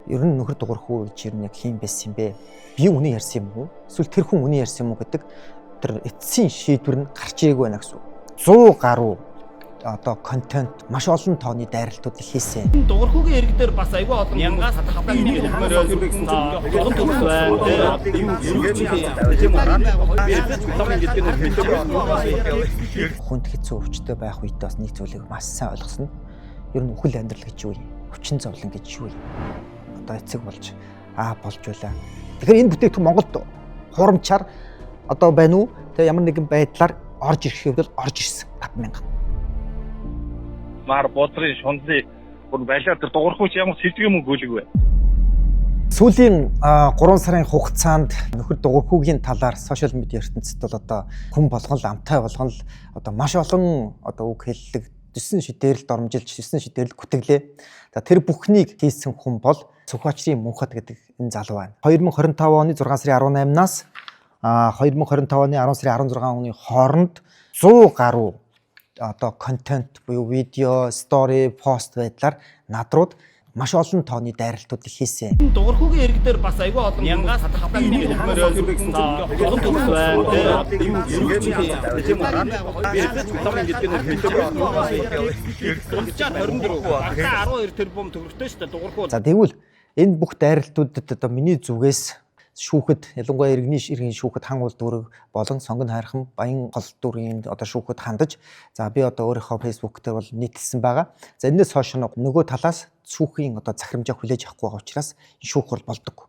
Ер нь нөхөр дуурхуу гэж ер нь яг хийм байсан юм бэ? Би үнэн ярьсан юм уу? Эсвэл тэр хүн үнэн ярьсан юм уу гэдэг тэр эцсийн шийдвэр нь гарч ирээгүй байна гэсэн. 100 гаруй одоо контент маш олон тооны дайралтууд хийсэн. Дуурхуугийн иргэн дээр бас айгүй олон янгаас хавтаа миний хэлмээр олон төгс байна. Хүнд хэцүү өвчтөй байх үед бас нэг зүйлийг маш сайн ойлгосон нь ер нь үхэл амьдрал гэж юу юм? Хүчин зовлон гэж юу юм? Одоо эцэг болж болж байлаа. Тэгэхээр энэ бүтээгдэхүүн Монголд хурамчаар одоо байна уу? Тэгээ ямар нэгэн байдлаар орж ирэх хэвэл орж ирсэн 50,000. Мар бодрын шунлын бүр байлаа тэр дуурхууч ямар сэдв юм гүйлэг вэ? Сүүлийн 3 сарын хугацаанд нөхөр дуурхуугийн талаар сошиал медиа ертөнцид бол одоо хүн болгон л амтай болгон л одоо маш олон одоо үг хэллэг 9 шидээрэлд оромжилж 9 шидээрэл гүтгэлээ. За тэр бүхнийг хийсэн хүн бол Сүхбаатарын Мөнхөд гэдэг энэ залуу байна. 2025 оны 6 сарын 18-наас 2025 оны 10 сарын 16 оны хооронд 100 гаруй одоо контент буюу видео, стори, пост байдлаар надрууд маш олон тооны дайралтуудыг хийсэн. Дуурхуугийн иргэн дээр бас айгүй олон янгаас хавтаа миний хэлмээр олон төгс байна. За тэгвэл энэ бүх дайралтуудад одоо миний зүгээс шүүхэд ялангуяа иргэн шүүхэд хан уул дүрэг болон сонгон хайрхан баян гол дүрийн одоо шүүхэд хандаж за би одоо өөрийнхөө фэйсбુક дээр бол нийтэлсэн байгаа. За энэс хойш нөгөө талаас шүүхийн одоо захирамжаа хүлээж авахгүй байгаа учраас шүүх бол болдог.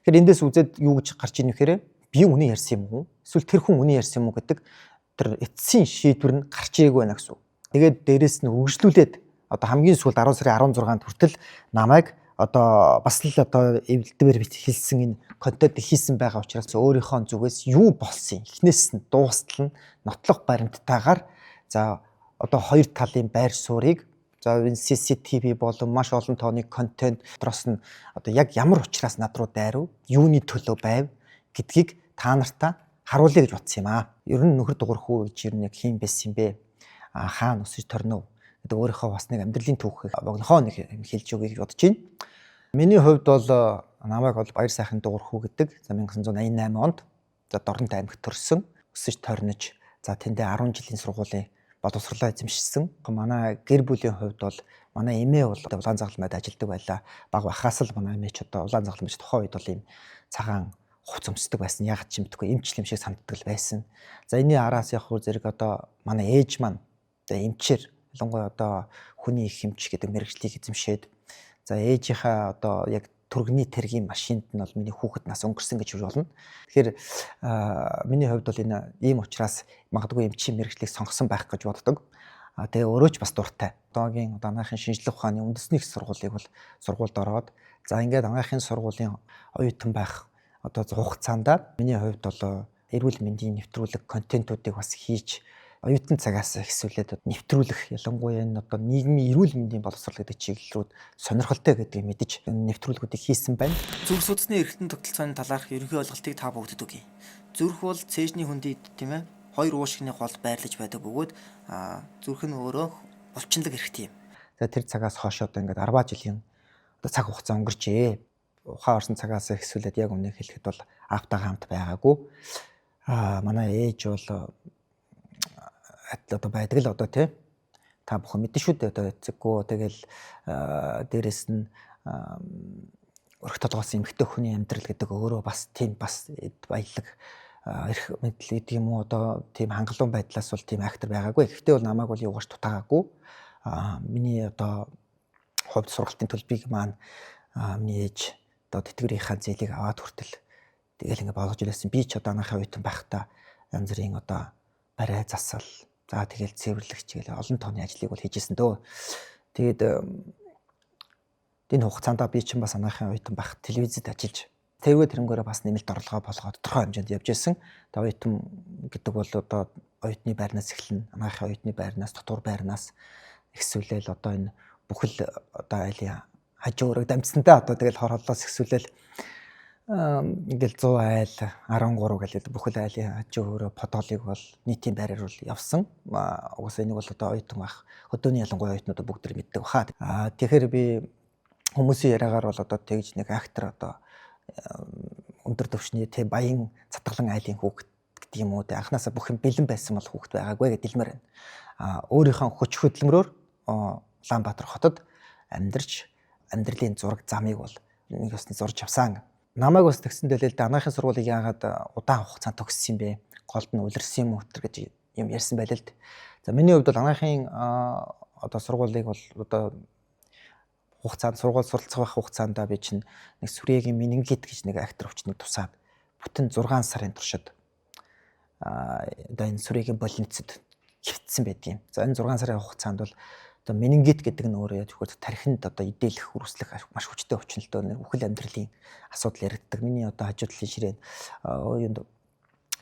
Тэгэхээр эндээс үзээд юу гэж гарч ийн вэхээр би үнэн ярьсан юм уу? Эсвэл тэр хүн үнэн ярьсан юм уу гэдэг тэр эцсийн шийдвэр нь гарч ирээгүй байна гэсэн. Тэгээд дээрэс нь үргэлжлүүлээд одоо хамгийн сүүлд 10 сарын 16-нд хүртэл намайг одоо бас л одоо эвлэлдээр хэлсэн энэ контент хийсэн байгаа учраас өөрийнхөө зүгээс юу болсон эхнээс нь дуустал нь нотлох баримттайгаар за одоо хоёр талын байр суурийг за энэ CCTV болон маш олон тооны контент дотроос нь одоо яг ямар учраас над руу дайрав юуны төлөө байв гэдгийг та нартаа харуулъя гэж бодсон юм аа. Ер нь нөхөр дуурхуу гэж ер нь яг хийм байсан юм бэ? Хаана өсөж торно гэдэг өөрийнхөө бас нэг амьдралын түүхийг богнохоо нэг хэлж өгье гэж бодож байна. Миний хувьд бол намайг бол Баяр сайхан дуурхуу гэдэг. За 1988 онд за Дорнот аймагт төрсөн, өсөж тойрнож за тэндээ 10 жилийн сургуулийн боловсролоо эзэмшсэн. Манай гэр бүлийн хувьд бол манай эмээ бол улаан загалмайд ажилладаг байлаа. Баг бахаас л манай эмээ ч одоо улаан загалмайд тухайн үед бол ийм цагаан хувц өмсдөг байсан. Яг ч юм мэдгүй эмчлэм шиг санагддаг байсан. За энэний араас яг хөө зэрэг одоо манай ээж маань эмчээр ялангуяа одоо хүний их эмч гэдэг мэргэжлийг эзэмшээд за ээжийнхаа одоо яг түргэний тэргийн машинд нь бол миний хүүхэд нас өнгөрсөн гэж болно. Тэгэхээр миний хувьд бол энэ ийм учраас магадгүй эмчийн мэргэжлийг сонгосон байх гэж боддог. Тэгээ өөрөө ч бас дуртай. Одоогийн анагаахын шинжлэх ухааны үндэсний их сургуулийг бол сургуульд ороод за ингээд анагаахын сургуулийн оюутан байх одоо хугацаанд миний хувьд бол эрүүл мэндийн нэвтрүүлэг контентуудыг бас хийж оюутан цагаас эхсүүлээд нэвтрүүлэх ялангуяа энэ одоо нийгмийн эрүүл мэндийн боловсрол гэдэг чиглэлрүүд сонирхолтой гэдгийг мэдэж нэвтрүүлгүүдийг хийсэн байна. Зүрх судасны эргэтэн тогтолцооны талаарх ерөнхий ойлголтыг та бүгдэд өгье. Зүрх бол цээжний хүндийд тийм ээ хоёр уушгины гол байрлаж байдаг бөгөөд зүрх нь өөрөө булчинлаг хэрэгтэй юм. За тэр цагаас хойш одоо ингээд 10 жилийн одоо цаг хугацаа өнгөрчээ. Ухаан орсон цагаас эхсүүлээд яг үнэ хэлэхэд бол аавтайгаа хамт байгаагүй. Манай ээж бол одоо байдаг л одоо тий та бүхэн мэдэн шүү дээ одоо эцэггүй тэгэл дээрэс нь өрх толгоос эмэгтэй хүний амьдрал гэдэг өөрөө бас тийм бас баялаг эрх мэдэл гэдэг юм уу одоо тийм хангалуун байдлаас бол тийм актер байгаагүй. Гэхдээ бол намайг бол юугаарч дутаагаагүй. Миний одоо хувьд сургалтын төлбөрийг маань миний ээж одоо тэтгэврийнхаа зээлийг аваад хүртэл тэгэл ингэ болгож ирсэн. Би ч одоо анхаа үеийн байхдаа янз бүрийн одоо барай засал за тэгэл цэвэрлэгч гээл олон тооны ажлыг бол хийжсэн дөө. Тэгээд энэ хугацаанд би чинь бас анагаахын оюутан байх телевизэд ажиллаж тэрвээ тэрнгээрээ бас нэмэлт орлогоо болгоод тодорхой хэмжээнд явж ирсэн. Тэгээд оюутан гэдэг бол одоо оюутны байрнаас эхэлнэ. Анагаахын оюутны байрнаас дотор байрнаас эхсүүлээл одоо энэ бүхэл одоо айлын хажуурыг дамжсантай одоо тэгэл хорлолоос эхсүүлээл ингээл 100 айл 13 гэлээд бүхэл айлын хажуу подолыг бол нийтийн байраар бол явсан. Угсаа энийг бол одоо оюутан байх хөдөөний ялангуяа оюутнууд бүгд мэддэг баха. Тэгэхээр би хүмүүсийн яриагаар бол одоо тэгж нэг актер одоо өндөр түвшний тэ баян цатгалан айлын хүүхэд гэдэг юм уу тэ анханасаа бүх юм бэлэн байсан бол хүүхэд байгаагүй гэж дэлмээр байна. Өөрийнхөө хүч хөдөлмөрөөр Улаанбаатар хотод амьдарч амьдралын зураг замыг бол нэг ёсны зурж авсан. Намайг бас тэгсэндээ л анагаахын сургуулийг яагаад удаан хугацаанд төгссөн юм бэ? Голд нь улирсан юм уу гэж юм ярьсан байлаа л дээ. За миний хувьд бол анагаахын одоо сургуулийг бол одоо хугацаанд сургууль суралцах байх хугацаанд би чинь нэг Сүрээгийн менингит гэж нэг актер өвчнийг тусаад бүтэн 6 сарын туршид одоо энэ Сүрээгийн больницад хөвтсөн байдгийн. За энэ 6 сарын хугацаанд бол одоо менингит гэдэг нь өөрөө яг тархинд одоо эдэлэх, үрслэх маш хүчтэй өвчнөлтөө үхэл амьдралын асуудал яригддаг. Миний одоо хажуу талын ширээ юунд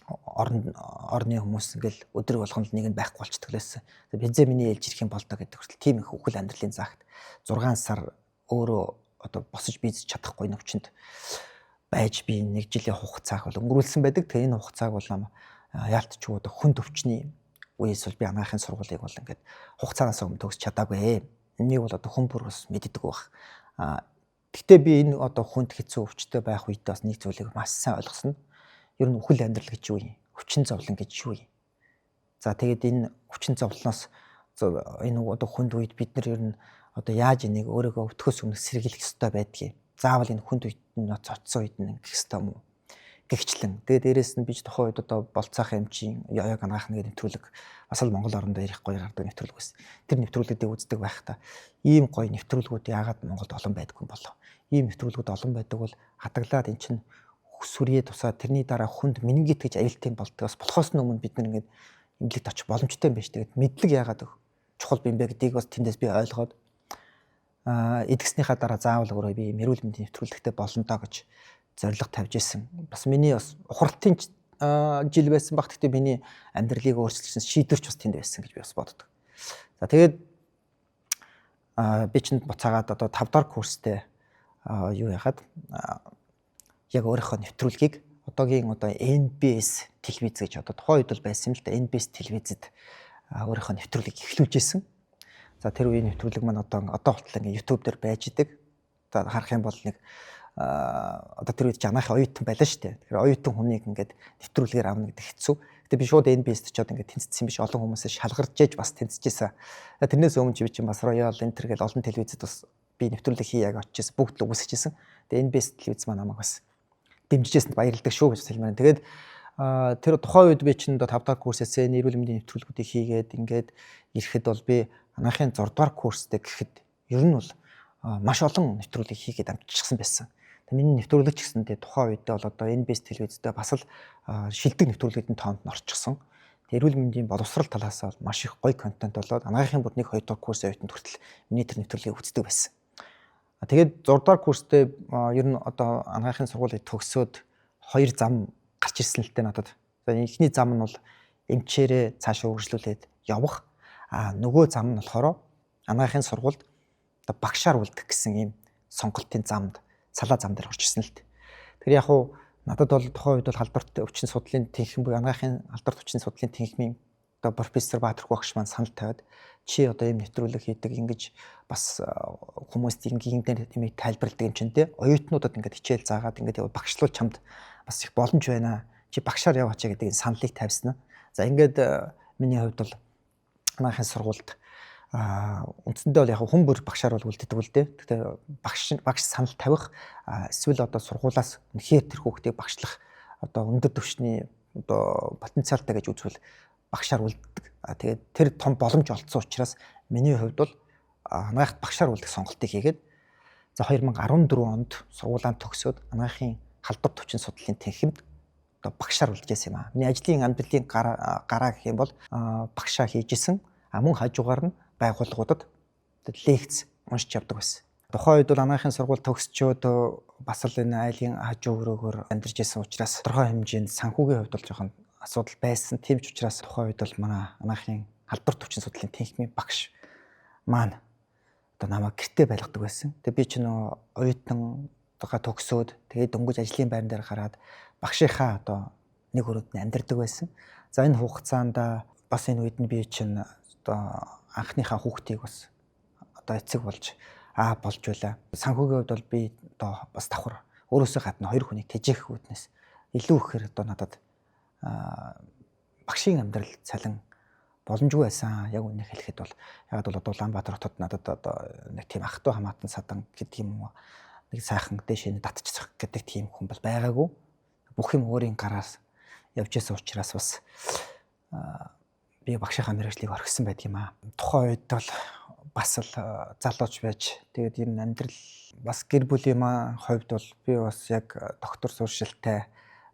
орны хүмүүс ингээл өдөр болгонд нэг нь байхгүй болчихдог лээсэн. Бензэ миний ээлж ирэх юм бол доо гэдэг хүртэл тийм их үхэл амьдралын загт 6 сар өөрөө одоо босож бийж чадахгүй нөвчөнд байж би 1 жилийн хугацааг бол өнгөрүүлсэн байдаг. Тэгээ энэ хугацааг бол яалтчгүй одоо хүн төвчний үеэс бол би анагаахын сургуулийг бол ингээд хугацаанаас өмнө төгсч чадаагүй. Энийг бол одоо хүн бүр бас мэддэг байх. Гэхдээ би энэ одоо хүнд хэцүү өвчтөй байх үед бас нэг зүйлийг маш сайн ойлгосон. Ер нь үхэл амьдрал гэж юу юм? Өвчин зовлон гэж юу юм? За тэгээд энэ өвчин зовлоноос энэ одоо хүнд үед бид нар ер нь одоо яаж энийг өөрийгөө өвтгөөс өмнө сэргийлэх ёстой байдгийг. Заавал энэ хүнд үед нь цоцсон үед нь ингэх ёстой юм уу? Гэгчлэн. Тэгээд дээрэс нь би ч тухайн үед одоо болцоох эмчийн яг анагаахны нэвтрүүлэг бас л Монгол оронд ирэх гоё гардаг нэвтрүүлэг байсан. Тэр нэвтрүүлгүүдийг үздэг байхдаа ийм гоё нэвтрүүлгүүд яагаад Монголд олон байдаггүй болов? Ийм нэвтрүүлгүүд олон байдаг бол хатаглаад эн чинь Сүрээ тусаад тэрний дараа хүнд менингит гэж аюултай болдгоос болохоос өмнө бид нар ингээд эмнэлэгт очих боломжтой юм байна шүү. Тэгээд мэдлэг яагаад чухал юм бэ гэдгийг бас тэндээс би ойлгоод эдгэснийхаа дараа заавал өөрөө би эрүүл мэндийн нэвтрүүлэгтээ болно доо гэж зорилго тавьж исэн. Бас миний бас ухралтын жил байсан баг. Гэхдээ миний амьдралыг өөрчилсөн шийдвэрч бас тэнд байсан гэж би бас боддог. За тэгээд би чинь буцаагаад одоо 5 дахь курстэй юу яхад яг өөрийнхөө нэвтрүүлгийг одоогийн одоо NBS телевиз гэж одоо тухайн үед бол байсан юм л да. NBS телевизэд өөрийнхөө нэвтрүүлгийг эхлүүлж исэн. За тэр үеийн нэвтрүүлэг маань одоо болтол ингээ YouTube дээр байж идэг. Одоо харах юм бол нэг одоо тэр үед жанахын оюутан байлаа шүү дээ. Тэгэхээр оюутан хүнийг ингээд нэвтрүүлгээр авна гэдэг хэцүү. Гэтэ би шууд NBS-д ч одоо ингээд тэнцсэн биш, олон хүмүүсээс шалгарч ээж бас тэнцэжсэн. Тэрнээс өмнө чи бас Royal Enter гэл олон телевизэд бас би нэвтрүүлэг хийе яг очижсэн, бүгд л үгүйсэжсэн. Тэгээ NBS телевиз маань намайг бас дэмжижсэнд баярлагдав шүү гэж хэлмээр. Тэгээд тэр тухайн үед би чинь 5 дахь курсээсээ эрүүл мэндийн нэвтрүүлгүүдийг хийгээд ингээд ирэхэд бол би анагаахын 6 дугаар курстэй гэхэд ер нь бол маш олон нэвтрүүлэг хийгээд амжчихсан байсан. Миний нэвтрүүлэг ч гэсэндээ тухайн үедээ бол одоо NBS телевизтэй бас л шилдэг нэвтрүүлгийн тоонд орчихсон. Эрүүл мэндийн боловсрал талаас бол маш их гоё контент болоод анагаахын бүр 1-2 дахь курсын оюутанд хүртэл миний тэр нэвтрүүлгийг үздэг байсан. Тэгээд 6 дугаар курстэй ер нь одоо анагаахын сургуулийг төгсөөд 2 зам гарч ирсэн л дээ надад. За эхний зам нь бол эмчээрээ цаашаа үргэлжлүүлээд явах. Нөгөө зам нь болохоор анагаахын сургуульд одоо багшаар үлдэх гэсэн ийм сонголтын замд салаа зам дээр орж ирсэн л дээ. Тэр яг уу надад бол тухайн үед бол халдварт өвчин судлалын тэнхим буюу анагаахын халдварт өвчин судлалын тэнхимийн одоо профессор Баатархүү багш маань санал тавиад чи одоо ийм нэвтрүүлэг хийдэг ингэж бас хүмүүст ингийн дээр юм тайлбарладаг юм чинь те оюутнуудад ингээд хичээл заагаад ингээд багшлуул чамд бас их боломж байна. Чи багшаар яваач гэдэг энэ саналыг тавьсан. За ингээд миний хувьд бол анагаахын сургуульд үндсэндээ бол яг хүн бүр багшаар бол үлддэг үл дээ. Тэгэхээр багш санал тавих эсвэл одоо сургуулаас үнэхээр тэр хүүхдийг багшлах одоо өндөр түвшний одоо потенциалтай гэж үзвэл багшаар үлддэг. Тэгээд тэр том боломж олцсон учраас миний хувьд бол анагаахт багшаар үлдэх сонголтыг хийгээд за 2014 онд сургуулаа төгсөөд анагаахын халдвар төвчин судлалын тэнхимд одоо багшаар үлдчихсэн юм аа. Миний ажлын амьдралын гараа гэх юм бол багшаа хийжсэн. Мөн хажуугаар нь байгууллагуудад лекц уншиж явдаг байсан. Тухайн үед бол анагаахын сургууль төгсчөөд бас л энэ айлын хажуу өрөөгөөр амьдарч байсан учраас тодорхой хэмжээнд санхүүгийн хувьд бол жоохон асуудал байсан. Тийм ч учраас тухайн үед бол манай анагаахын халдвар төвчин судлалын тэнхимийн багш маань одоо намайг гэртээ байлгадаг байсан. Тэгээ би ч нөө оюутангаа төгсөөд тэгээд дөнгөж ажлын байран дээр гараад багшийнхаа одоо нэг өрөөнд нь амьдардаг байсан. За энэ хугацаанд бас энэ үед нь би чинь одоо анхныхаа хүүхдийг бас одоо эцэг болж болж байлаа. Санхүүгийн хувьд бол би одоо бас давхар өөрөөсөө гадна хоёр хүнийг тэжээх үүднээс илүү ихээр одоо надад багшийн амьдрал цалин боломжгүй байсан. Яг үнэ хэлэхэд бол яг бол одоо Улаанбаатар хотод надад одоо нэг тийм ах トゥ хамаатан садан гэдэг юм уу нэг сайхан дэшээ татчих гэдэг тийм хүн бол байгаагүй. Бүх юм өөрийн гараас явж байсан учраас бас би багшийнхаа мэргэжлийг орхисон байдаг юм аа. Тухайн үед бол бас л залууч байж тэгээд юм амьдрал бас гэр бүлийн хувьд бол би бас яг доктор сууршилтай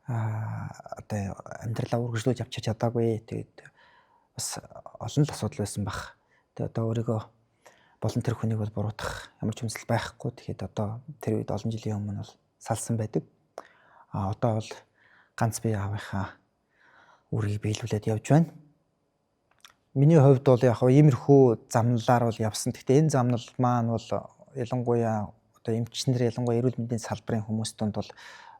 одоо амьдралаа үргэлжлүүлж явж чадаагүй. Тэгээд бас олон л асуудал байсан баг. Тэгээд одоо өөрийгөө болон тэр хүнийг бол буруутгах ямар ч юмсэл байхгүй. Тэгэхээр одоо тэр үед олон жилийн өмнө бол салсан байдаг. Одоо бол ганц бие аавынхаа үрийг биелүүлээд явж байна. Миний хувьд бол яг иймэрхүү замналаар бол явсан. Гэхдээ энэ замнал маань бол ялангуяа одоо эмчнэр ялангуяа эрүүл мэндийн салбарын хүмүүс донд бол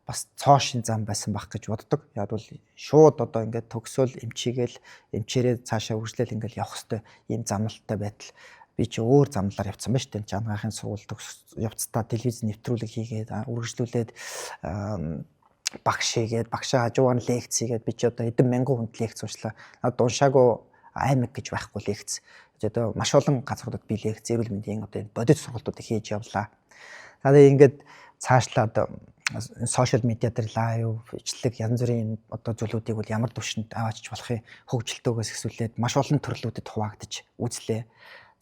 бас цоошин зам байсан байх гэж боддог. Яг бол шууд одоо ингээд төгсөөл эмчигээл эмчээрээ цаашаа үргэлжлээл ингээд явах хэвээр ийм замналтай байтал би чи өөр замналаар явцсан байна шүү дээ. Жангаахын сургууль явцдаа телевиз нэвтрүүлэг хийгээд үргэлжлүүлээд багш хийгээд багшаа хажуугаар лекц хийгээд би чи одоо хэдэн мянган хүнд лекц уншлаа. Надад уншаагүй аймаг гэж байхгүй лекц. Одоо маш олон газруудад би лекц эрүүл мэндийн одоо бодит сургалтуудыг хийж явлаа. Тэгээд ингээд цаашлаад сошиал медиа дээр лайв, ичлэг янз бүрийн одоо зүйлүүдийг бол ямар түвшинд аваачиж болохыг хөгжилтөөгөөс эхлүүлээд маш олон төрлүүдэд хуваагдаж үзлээ.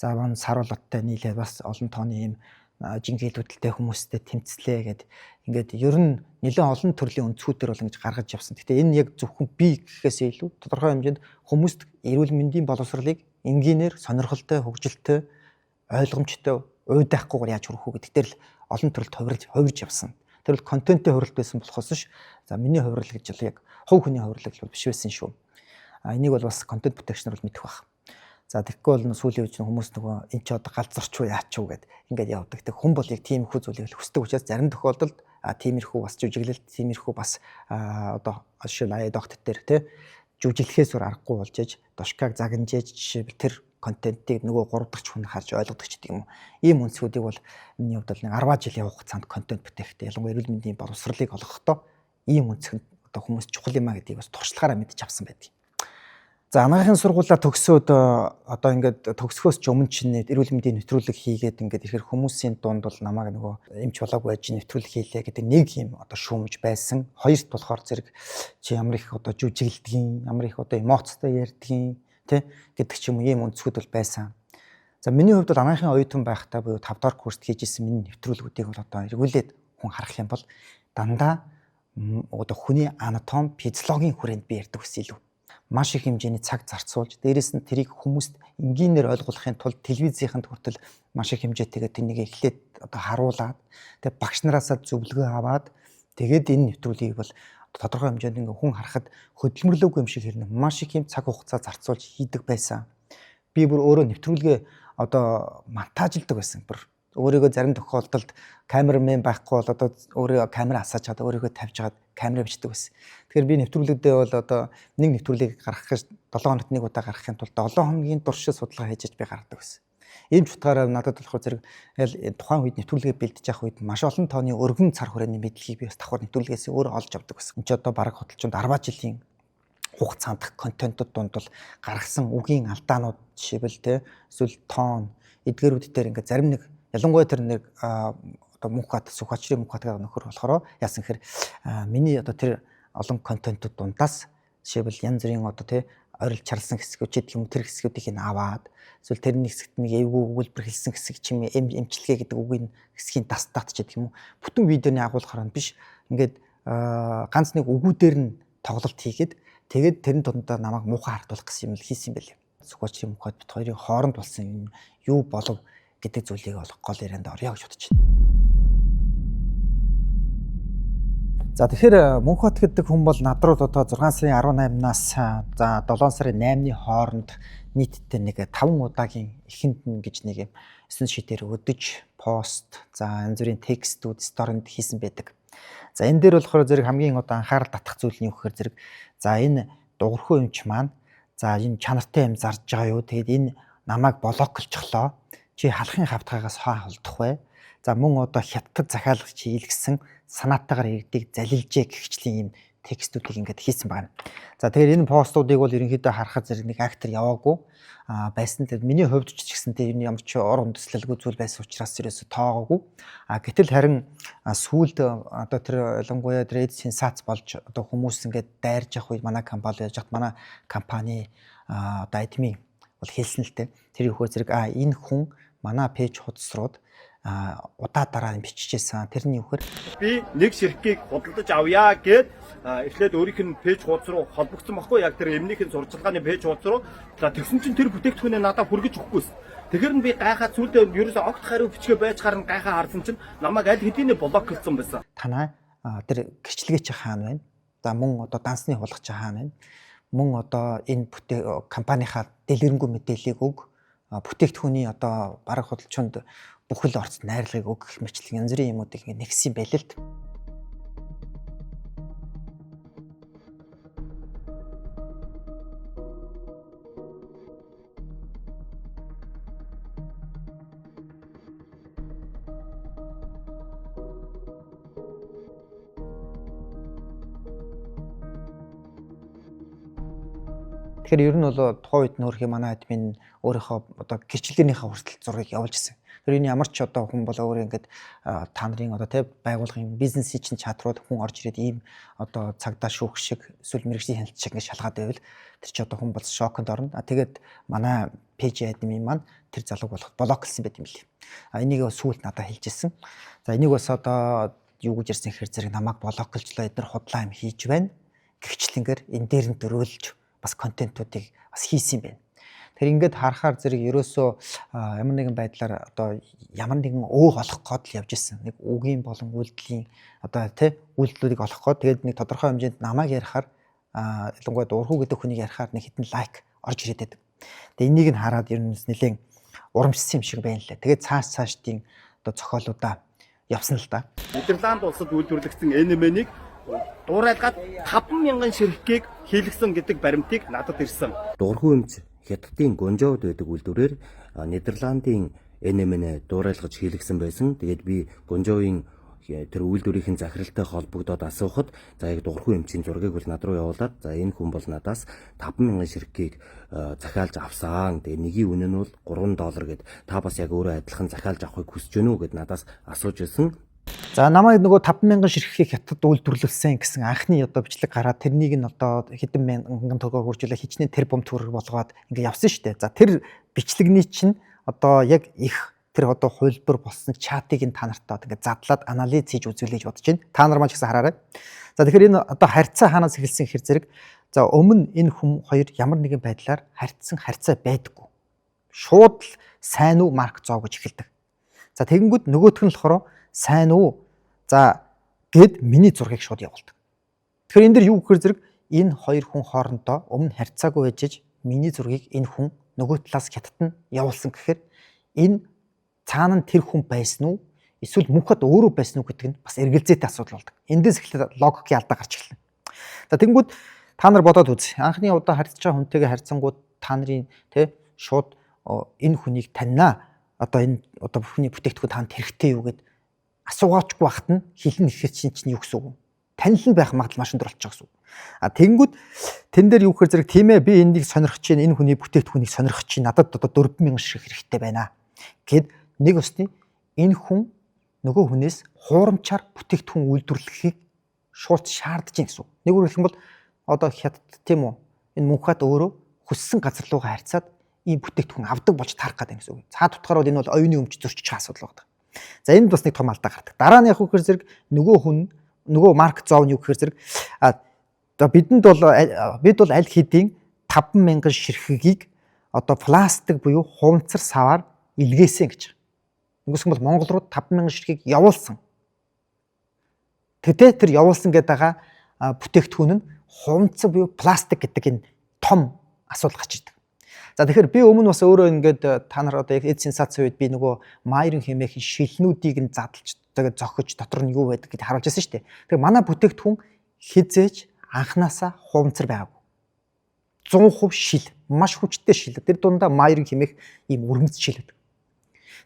За маань саруулттай нийлээ бас олон тооны юм жинхэнэ хөдөлтэй хүмүүстэй тэмцлээ гэд ингээд ер нь нэлээд олон төрлийн өнцгүүдээр бол ингэж гаргаж явсан. Гэхдээ энэ яг зөвхөн би гэхээсээ илүү тодорхой хэмжээнд хүмүүст эрүүл мэндийн боловсролыг энгийнээр сонирхолтой, хөгжилтэй, ойлгомжтой уйдаахгүйгээр яаж хүрэх үү гэдэг дээр л олон төрөлд хувирж явсан. Тэр бол контентын хувирлт байсан болохоос ш. За миний хувирал гэж бол яг хувь хүний хувирлал бол биш байсан шүү. Энийг бол бас контент бүтээгчнэр бол мэдэх байх. За тэгэхгүй бол сүүлийн үед хүмүүс нөгөө эн чи одоо галзарч уу яач уу гэд ингээд явдаг. Тэг хүн бол яг тийм их зүйлийг хүсдэг учраас зарим тохиолдолд тиймэрхүү бас жүжиглэлт тиймэрхүү бас одоо жишээл ая догт дээр те жүжиглэхээс өөр аргагүй болж ээж дошкаг загнажээж жишээл тэр контентыг нөгөө 3 дахь хүн харж ойлгодог ч гэдэг юм уу. Ийм үнцгүүдийг бол миний хувьд бол нэг 10 жилийн хугацаанд контент бүтээхдээ ялангуяа эрүүл мэндийн боловсролыг олгохдоо ийм үнцгэнд одоо хүмүүс чухал юм а гэдгийг бас туршлагаараа мэдж авсан байдаг. За анагаахын сургуулаа төгсөөд одоо ингээд төгсгөөс ч өмнө чинь эрүүл мэндийн нэвтрүүлэг хийгээд ингээд ихээр хүмүүсийн дунд бол намайг нөгөө эмч болоогүй байж нэвтрүүлэг хийлээ гэдэг нэг юм одоо шүүмж байсан. Хоёрт болохоор зэрэг чи ямар их одоо жүжиглэдгийн, ямар их одоо эмоцтой ярьдгийн тэ гэдэг ч юм уу ийм өнцгүүд бол байсан. За миний хувьд бол анагаахын оюутан байхдаа буюу 5 дахь курст хийж исэн миний нэвтрүүлгүүдийг бол одоо эргүүлээд хүн харах юм бол дандаа одоо хүний анатом, физиологийн хүрээнд би ярьдаг ус илүү. Маш их хэмжээний цаг зарцуулж дээрэс нь тэрийг хүмүүст энгийнээр ойлгуулахын тулд телевизийнхэнд хүртэл маш их хэмжээтэйгээ тэнийг эхлээд одоо харуулад тэгээ багш нараасаа зөвлөгөө аваад тэгээд энэ нэвтрүүлгийг бол тодорхой хэмжээнд ингээ хүн харахад хөдөлмөрлөөгүй юм шиг хэрнэ маш их юм цаг хугацаа зарцуулж хийдэг байсан. Би бүр өөрөө нэвтрүүлгээ одоо монтажлдаг байсан. Бүр өөрийгөө зарим тохиолдолд камерамен байхгүй бол одоо өөрөө камера асааж чадаад өөрийгөө тавьж хагаад камера бичдэг байсан. Тэгэхээр би нэвтрүүлэгдээ бол одоо нэг нэвтрүүлгийг гаргахад 7 хоногт нэг удаа гаргахын тулд 7 хоногийн туршид судалгаа хийж би гаргадаг байсан. Ийм ч утгаараа надад болохоор зэрэг тухайн үед нэвтрүүлгээ бэлдэж явах үед маш олон тооны өргөн цар хүрээний мэдлэгийг би бас давхар нэвтрүүлгээс өөрөө олж авдаг байсан. Энд ч одоо бараг хөдөлчөнд 10 жилийн хугацаанд контентууд донд бол гаргасан үгийн алдаанууд жишээлбэл те эсвэл тоон эдгээрүүд дээр ингээд зарим нэг ялангуяа тэр нэг одоо мөнхбат Сүхбаатарын мөнхбатгаа нөхөр болохоор яасан хэр миний одоо тэр олон контентууд дундаас жишээлбэл янз бүрийн одоо тий орилж чарлсан хэсгүүд ч гэдэг юм тэр хэсгүүдийг нь аваад эсвэл тэрний хэсэгт нэг эвгүй өгүүлбэр хэлсэн хэсэг ч юм эмчилгээ гэдэг үгийн хэсгийн дастат ч гэдэг юм уу бүтэн видеоны агуулгаар нь биш ингээд ганц нэг үгүүдээр нь тоглолт хийгээд тэгээд тэрэн дундаа намайг муухай хартуулах гэсэн юм л хийсэн юм байлээ. Сүхбаатарын мөнхбат бит хоёрын хооронд болсон юм юу болов гэдэг зүйлийг гол ярианд орё гэж бодож байна. За тэгэхээр Мөнхбат гэдэг хүн бол над руу одоо 6 сарын 18-наас за 7 сарын 8-ны хооронд нийтдээ нэг 5 удаагийн эхэнд нь гэж нэг юм эсэн шийдээр өдөж пост за янз бүрийн текстүүд сторинд хийсэн байдаг. За энэ дээр болохоор зэрэг хамгийн одоо анхаарал татах зүйл нь юу гэхээр зэрэг за энэ дуурхуу эмч маань за энэ чанартай юм зарж байгаа юу. Тэгэд энэ намайг блоклчихлоо. чи халахын хавтгаагаас хаа холдох вэ? За мөн одоо хятад захиалгач хийлгсэн санаатаагаар иргэдийг залилжээ гихчлийн юм текстүүдийг ингээд хийсэн байна. За тэгэхээр энэ постуудыг бол ерөнхийдөө харахад зэрэг нэг актер яваагүй байсан. Тэгээд миний хувьд ч гэсэн тэр ямар ч ор үндэслэлгүй зүйл байсан учраас ерөөсө тоогоогүй. Гэтэл харин сүүлд одоо тэр ялангуяа тэр сенсац болж одоо хүмүүс ингээд дайрж явах үед манай компани яаж хат манай компани одоо админ бол хэлсэн л дээ. Тэр ихөө зэрэг энэ хүн манай пэйж хуудас удаа дараа нь биччихсэн. Тэрний үхээр Би нэг ширхгийг худалдаж авъя гэд эхлээд өөрийнх нь пэйж хуудас руу холбогдсон баггүй яг тэр эмнийхэн сурчлагын пэйж хуудас руу. За тэгсэн чинь тэр бүтээгдэхүүнээ надад хүргэж өгөхгүйсэн. Тэгэхээр нь би гайхаад сүүлдээ ерөөсөө огт хариу бичгээ байж гарна гайхаа харсан чинь намайг аль хэдийнэ блоклсон байсан. Танай тэр гэрчлэгээ чи хаана байна? За мөн одоо дансны хулгач хаана байна? Мөн одоо энэ компанийнхаа дэлгэрэнгүй мэдээллийг өг. Бүтээгдэхүүний одоо бараг худалчуунд бүхэл орц найрлагыг өгөх мэтлэг янз бүрийн юмуудыг ингэ нэгсэн байл л. Тэгэхээр ер нь бол тухайн үед нөөрхий манай админ өөрийнхөө одоо гэрчлэгийнхээ хүртэл зургийг явуулж ирсэн. Тэр энэ ямар ч одоо хүн бол өөрөө ингээд та нарын одоо тий байгууллагын бизнесийн чинь чадрууд хүн орж ирээд ийм одоо цагдаа шүүх шиг эсвэл мэрэгжлийн хяналт шиг ингээд шалгаад байвал тэр чи одоо хүн бол шоконд орно. Тэгээд манай пэйж админ маань тэр залууг блоклсан байт юм лээ. Энийг сүүлд надад хэлжсэн. За энийг бас одоо юу гэж ярьсан гэхээр зэрэг намайг блоклжлоо эдгээр худлаа юм хийж байна. Гэгчлэнгээр энэ дээр нь дөрөөлж бас контентуудыг бас хийсэн юм байна. Тэр ингээд харахаар зэрэг ерөөсөө ямар нэгэн байдлаар одоо ямар нэгэн өөг олох гээд л явж исэн. Нэг үгийн болон үйлдэлийн одоо тий үйлдэлүүдийг олох гээд тэгээд нэг тодорхой хэмжээнд намайг ярихаар ялангуяа дуурхуу гэдэг хүнийг ярихаар нэг хитэн лайк орж ирээд байдаг. Тэгээд энийг нь хараад ер нь нэлээд урамшсан юм шиг байна лээ. Тэгээд цаашдын одоо зохиолуудаа явсан л да. Нидерланд улсад үйлдвэрлэгдсэн NMN-ийг дуурайлгаад 5,000 ширхгийг хийлгсэн гэдэг баримтыг надад ирсэн. Дуурхуу эмч Хятадын Гунжоуд байдаг үйлдвэрээр Нидерландын NMN дуурайлгаж хийлгсэн байсан. Тэгээд би Гунжоуын тэр үйлдвэрийн захиралтай холбогдоод асуухад за яг дуурхуу эмчийн зургийг бол над руу явуулаад за энэ хүн бол надаас 5,000 ширхгийг захиалж авсан. Тэгээд нэгийн үнэ нь бол $3 гэд та бас яг өөрөө адилхан захиалж авахыг хүсэж гэнэ үү гэд надаас асууж ирсэн. За намайг нөгөө 5,000 ширхгийг хятад үйлдвэрлүүлсэн гэсэн анхны одоо бичлэг гараад тэрнийг нь одоо хэдэн мянган төгрөгөөр хуржуулаад хичнээн тэр бом төгрөг болгоод ингээ явсан шүү дээ. За тэр бичлэгний чинь одоо яг их тэр одоо хувилбар болсон чатыг нь та нартай ингээ задлаад анализ хийж үзүүлж бодож байна. Та нар маань ч гэсэн хараарай. За тэгэхээр энэ одоо харьцаа хаанаас эхэлсэн гэхээр зэрэг за өмнө энэ хүн хоёр ямар нэгэн байдлаар харьцаа байдаггүй. Шууд л сайн уу марк зоо гэж эхэлдэг. За тэгэнгүүт нөгөөх нь болохоор сайн уу? За гэд миний зургийг шууд явуулдаг. Тэгэхээр энэ дэр юу гэхээр зэрэг энэ хоёр хүн хоорондоо өмнө харьцаагүй байж миний зургийг энэ хүн нөгөө талаас хятад нь явуулсан гэхээр энэ цаана нь тэр хүн байсан уу? Эсвэл мөнхөд өөрөө байсан уу гэдэг нь бас эргэлзээтэй асуудал болдог. Эндээс эхлээд логикийн алдаа гарч эхэлнэ. За тэгэнгүүт та нар бодоод үз. Анхны удаа харьцаж байгаа хүнтэйгээ харьцангууд та нарын тий шууд энэ хүнийг таньнаа. Одоо энэ одоо бүхний бүтээгдэхүүн танд хэрэгтэй юу гэд асуугаачгүй байхад нь хэлнэ гэхэд чинь юу гэсэн үг вэ? Танил нь байх магадлал маш өндөр болчих гэсэн үг. Тэгэнгүүт тэн дээр юу гэхээр зэрэг тийм ээ би энийг сонирхож чинь энэ хүний бүтээгдэхүүнийг сонирхож чинь надад одоо 4,000 ширхэг хэрэгтэй байна. Гэд нэг өсний энэ хүн нөгөө хүнээс хуурамчаар бүтээгдэхүүн үйлдвэрлэхийг шууд шаардж чинь гэсэн үг. Нэг үгээр хэлбэл одоо хятад тийм үү? Энэ мөнхөд өөрөө хүссэн газар руугаа харьцаад ийм бүтээгдэхүүн авдаг болж тарах гэдэг гэсэн үг. Цаад утгаараа энэ бол оюуны өмч зөрчиж асуудал байна. За энд бас нэг том алдаа гардаг. Дараа нь яг үхээр зэрэг нөгөө марк зоовны юу гэхээр зэрэг бид бол аль хэдийн 5,000 ширхгийг одоо пластик буюу хуванцар саваар илгээсэн гэж. Ингэсэн бол Монгол руу 5,000 ширхгийг явуулсан. Тэгтээ тэр явуулсан гэдэг байгаа бүтээгдэхүүн нь хуванцар буюу пластик гэдэг энэ том асуудал гарч ирдэг. За тэгэхээр би өмнө бас өөрөө ингээд та нар одоо яг эд сенсацийн үед би нөгөө Майерын хэмээхийн шилнүүдийг нь задлж тэгээд зохиж дотор нь юу байдаг гэдгийг харуулж байсан шүү дээ. Тэгэхээр манай бүтээгдэхүүн хизээж анханасаа хуванцар байгаагүй. 100% шил, маш хүчтэй шил. Тэр дундаа Майерын хэмээх ийм өргөмц шил байдаг.